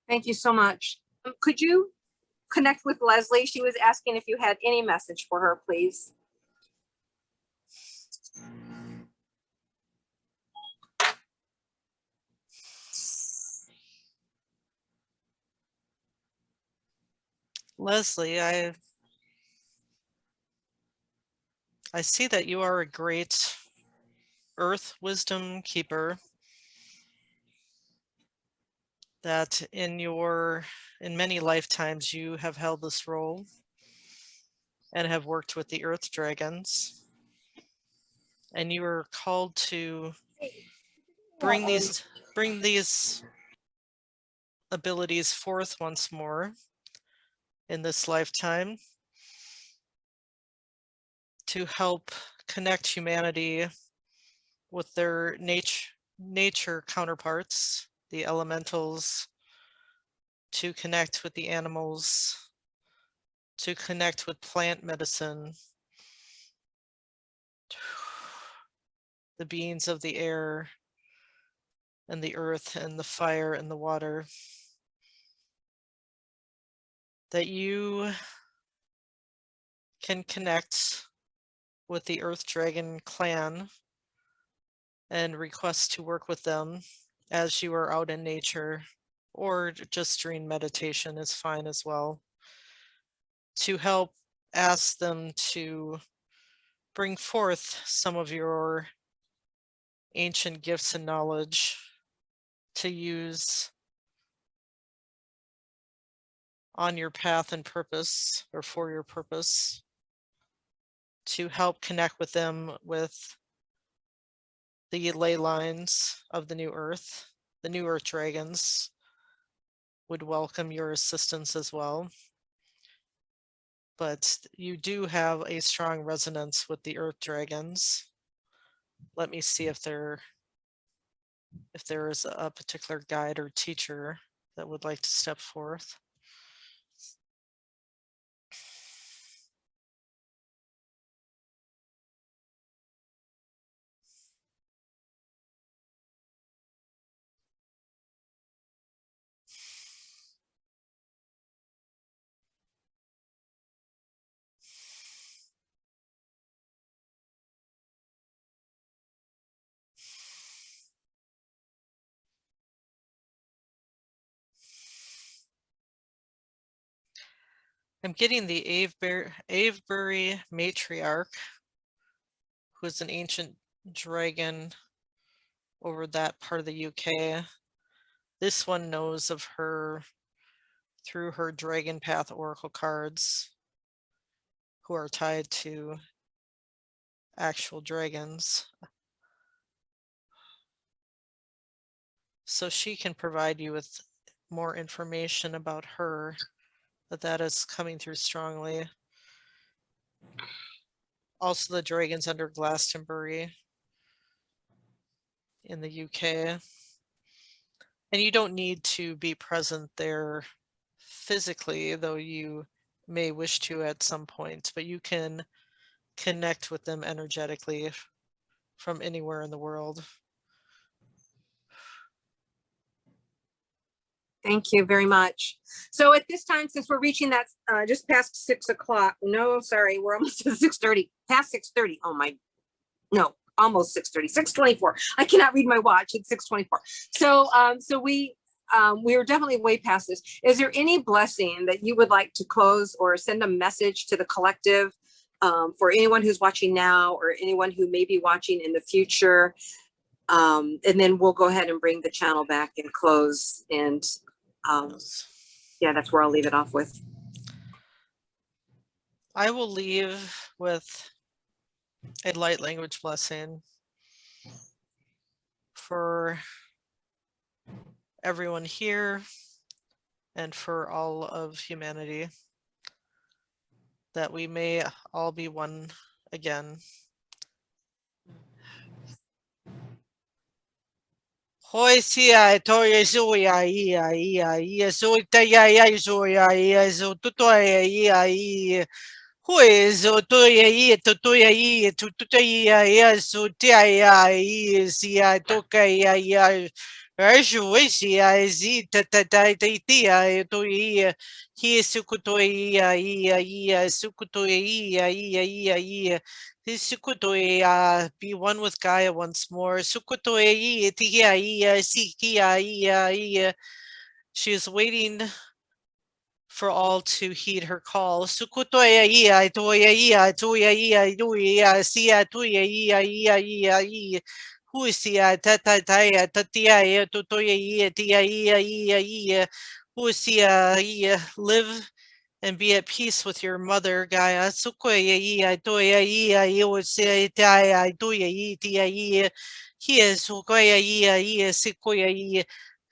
Thank you so much. Could you connect with Leslie? She was asking if you had any message for her, please. Leslie, I see that you are a great earth wisdom keeper, that in many lifetimes you have held this role and have worked with the earth dragons, and you are called to bring these abilities forth once more in this lifetime, to help connect humanity with their nature counterparts, the elementals, to connect with the animals, to connect with plant medicine, the beings of the air and the earth and the fire and the water, that you can connect with the Earth Dragon clan and request to work with them as you are out in nature, or just during meditation is fine as well, to help ask them to bring forth some of your ancient gifts and knowledge to use on your path and purpose, or for your purpose, to help connect with them with the ley lines of the new earth. The new earth dragons would welcome your assistance as well. but you do have a strong resonance with the earth dragons. Let me see if there is a particular guide or teacher that would like to step forth. I'm getting the Avebury matriarch, who is an ancient dragon over that part of the UK. This one knows of her through her Dragon Path Oracle cards, who are tied to actual dragons. So she can provide you with more information about her, but that is coming through strongly. Also the dragons under Glastonbury in the UK. And you don't need to be present there physically, though you may wish to at some point, but you can connect with them energetically from anywhere in the world. Thank you very much. So at this time, since we're reaching that just past 6 o'clock, no, sorry, we're almost at 6:30, past 6:30. Oh my, no, almost 6:30, 6:24. I cannot read my watch. It's 6:24. So, we are definitely way past this. Is there any blessing that you would like to close or send a message to the collective for anyone who's watching now or anyone who may be watching in the future? And then we'll go ahead and bring the channel back and close. And yeah, that's where I'll leave it off with. I will leave with a light language blessing for everyone here and for all of humanity, that we may all be one again. Hoi sia to yesu ya yesu ta ya yesu ya yesu tuto ya hui zo to ya to ya to ya yesu ta ya sia to ka ya Rashu wishi ya zi ta ya to ya he sukuto ya sukuto ya Sukutoya, be one with Gaia once more. Sukutoya, she is waiting for all to heed her call. Sukutoya, sia tuya, Husia, tatataya, tatia, totoya, Husia, live and be at peace with your mother, Gaia.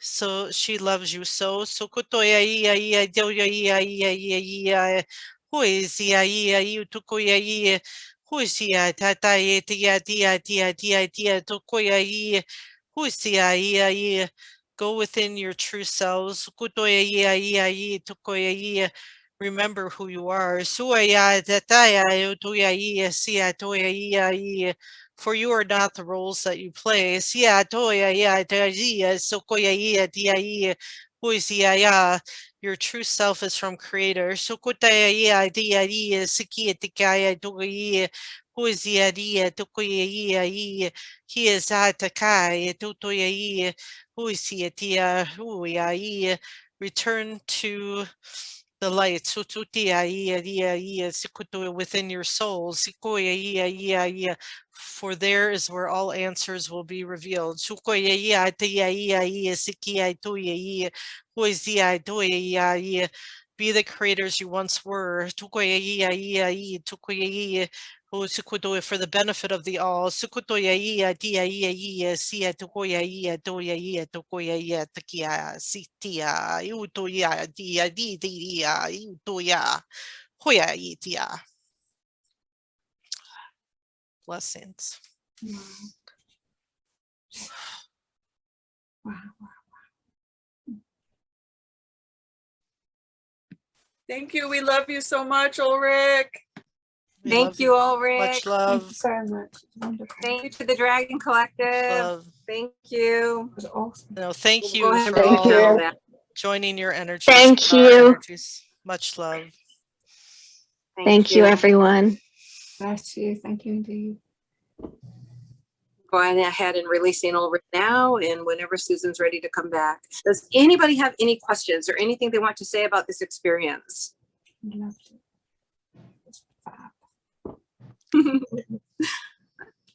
So she loves you so. Go within your true selves. Remember who you are. For you are not the roles that you play. Your true self is from Creator. He is Atakai. Return to the light within your souls. For there is where all answers will be revealed. Be the creators you once were. For the benefit of the all. Hoya itia. Blessings. Wow. Wow. Thank you. We love you so much, Ulrich. We Thank love you, Ulrich. Much Thank you love. so much. Wonderful. Thank you to the Dragon Collective. Love. Thank you. That was awesome. No, thank We'll go you ahead for and Thank all channel you. that. joining your energies. Thank our you. energies. Much love. Thank you, everyone. Bless you. Thank you indeed. Going ahead and releasing Ulrich now, and whenever Susan's ready to come back. Does anybody have any questions or anything they want to say about this experience? Love you. It's fab.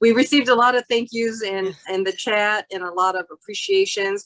We received a lot of thank yous in the chat and a lot of appreciations.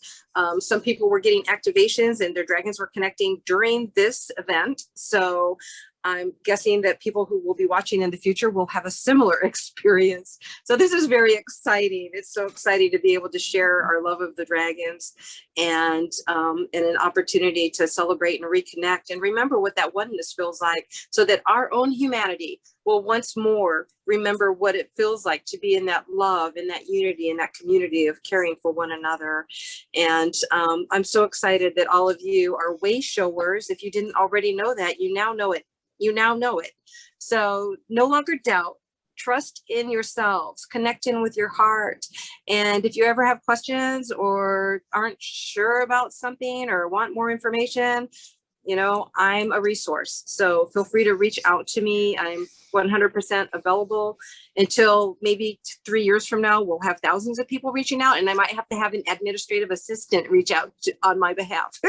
Some people were getting activations and their dragons were connecting during this event. So I'm guessing that people who will be watching in the future will have a similar experience. So this is very exciting. It's so exciting to be able to share our love of the dragons and an opportunity to celebrate and reconnect and remember what that oneness feels like, so that our own humanity will once more remember what it feels like to be in that love, in that unity, in that community of caring for one another. And I'm so excited that all of you are way showers. If you didn't already know that, you now know it. You now know it. So no longer doubt. Trust in yourselves, connect in with your heart. And if you ever have questions or aren't sure about something or want more information, you know, I'm a resource. So feel free to reach out to me. I'm 100% available. Until maybe 3 years from now, we'll have thousands of people reaching out, and I might have to have an administrative assistant reach out on my behalf.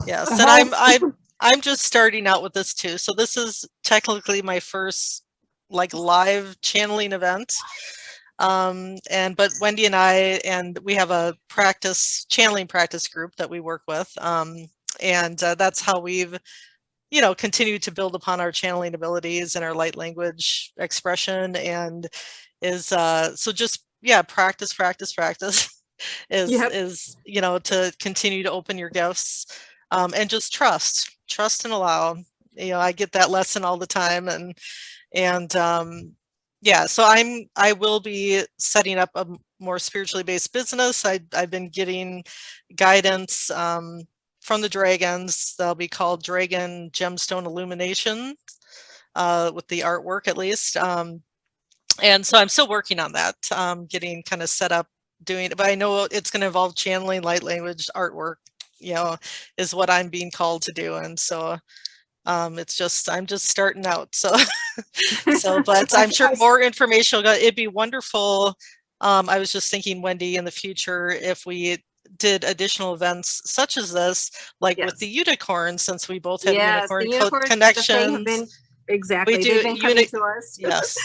Yes, and I'm just starting out with this too. So this is technically my first like live channeling event. But Wendy and we have a channeling practice group that we work with. That's how we've, continued to build upon our channeling abilities and our light language expression, and so just practice is to continue to open your gifts, and just trust and allow. I get that lesson all the time, so I will be setting up a more spiritually based business. I've been getting guidance from the dragons. They'll be called Dragon Gemstone Illumination, with the artwork at least. And so I'm still working on that, getting kind of set up doing it, but I know it's going to involve channeling, light language, artwork, is what I'm being called to do. And so I'm just starting out. So, but I'm sure more information will go. It'd be wonderful. I was just thinking, Wendy, in the future, if we did additional events such as this, like with the unicorn, since we both have unicorn connections. Exactly. We do They've been coming to us. Yes.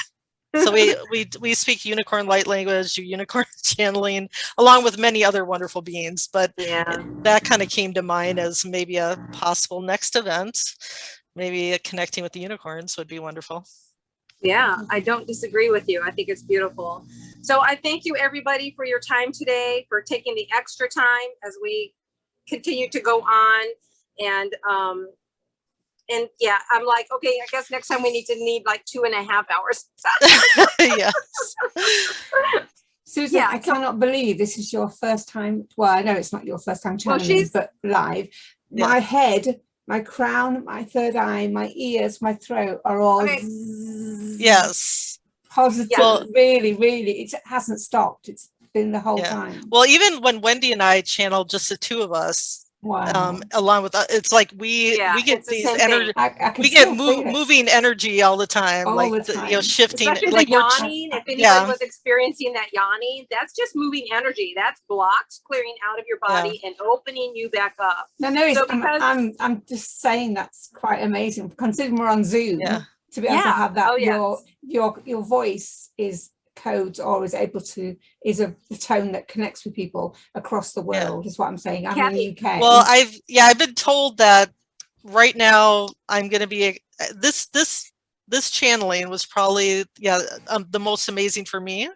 So we speak unicorn light language, do unicorn channeling, along with many other wonderful beings. But that kind of came to mind as maybe a possible next event. Maybe connecting with the unicorns would be wonderful. Yeah, I don't disagree with you. I think it's beautiful. So I thank you, everybody, for your time today, for taking the extra time as we continue to go on. And yeah, I'm like, okay, I guess next time we need like 2.5 hours. Yes. Susan, I cannot believe this is your first time. Well, I know it's not your first time channeling, but live. Yeah. My head, my crown, my third eye, my ears, my throat are all yes. Positive. Well, really, it hasn't stopped. It's been the whole time. Well, even when Wendy and I channeled, just the two of us, along with it's like we get these energy, we get moving energy all the time, all the time. Shifting. Especially like the yawning. If anybody was experiencing that yawning, that's just moving energy. That's blocks clearing out of your body and opening you back up. No, so I'm just saying that's quite amazing. Considering we're on Zoom, to be able to have that, your voice is codes or is able to the tone that connects with people across the world is what I'm saying. I'm in the UK. Well, I've been told that right now I'm going to be this this channeling was probably, yeah, the most amazing for me.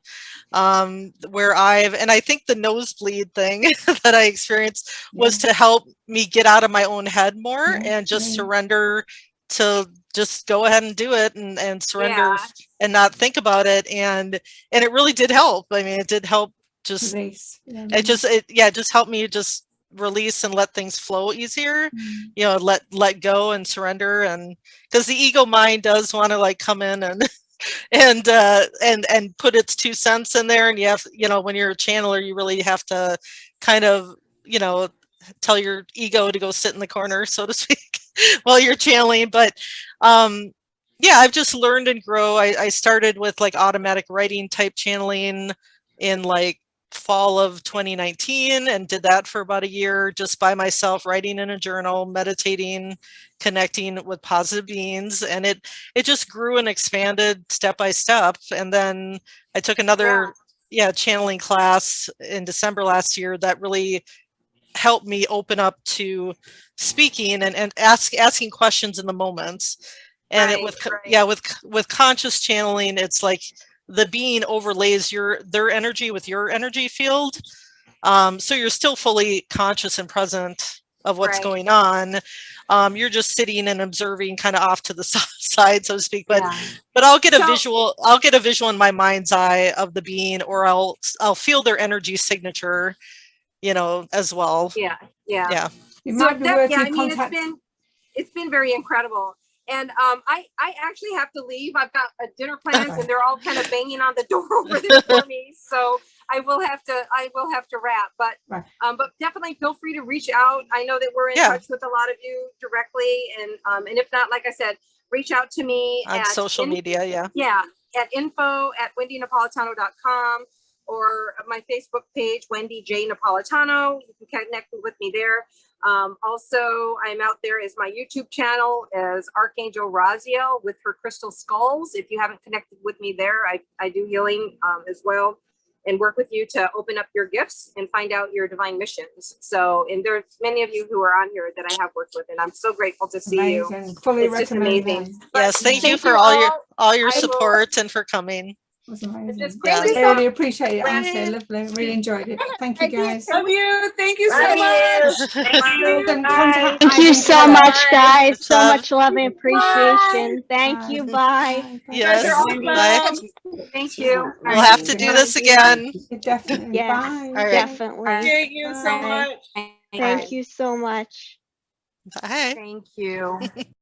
Where I think the nosebleed thing that I experienced was to help me get out of my own head more and just surrender to just go ahead and do it and surrender and not think about it. And it really did help. I mean, it did help just, it just helped me just release and let things flow easier, you know, let go and surrender. And because the ego mind does want to like come in and and put its 2 cents in there. And you have, you know, when you're a channeler, you really have to kind of, you know, tell your ego to go sit in the corner, so to speak, while you're channeling. But yeah, I've just learned and grow. I started with like automatic writing type channeling in like fall of 2019 and did that for about a year just by myself, writing in a journal, meditating, connecting with positive beings. And it just grew and expanded step by step. And then I took another channeling class in December last year that really helped me open up to speaking and asking questions in the moments. And with conscious channeling, it's like the being overlays their energy with your energy field. So you're still fully conscious and present of what's going on. You're just sitting and observing kind of off to the side, so to speak. But I'll get a visual. I'll get a visual in my mind's eye of the being, or I'll feel their energy signature, you know, as well. You So might be worth I your mean, contact. it's been very incredible. And I actually have to leave. I've got a dinner plans and they're all kind of banging on the door over there for me. So I will have to wrap, but definitely feel free to reach out. I know that we're in touch with a lot of you directly. And if not, like I said, reach out to me on social media. At info@wendynapolitano.com or my Facebook page, Wendy J. Napolitano. You can connect with me there. Also, I'm out there as my YouTube channel as Archangel Raziel with her crystal skulls. If you haven't connected with me there, I do healing as well and work with you to open up your gifts and find out your divine missions. So, and there's many of you who are on here that I have worked with, and I'm so grateful to see you. Fully it's just recommend amazing. them. Yes, thank you for all your support and for coming. It was amazing. I really appreciate it. Honestly, lovely. Really enjoyed it. Thank you, guys. Love you. Thank you so Love much. you. Thank you. Bye. Thank you so much, guys. Good So job. much love and appreciation. Thank you. Bye. Yes, Bye. Thank you. We'll have to do this again. Definitely. Yes, Bye. All right. definitely. Thank you so Bye. much. Thank you so much. Bye. Thank you.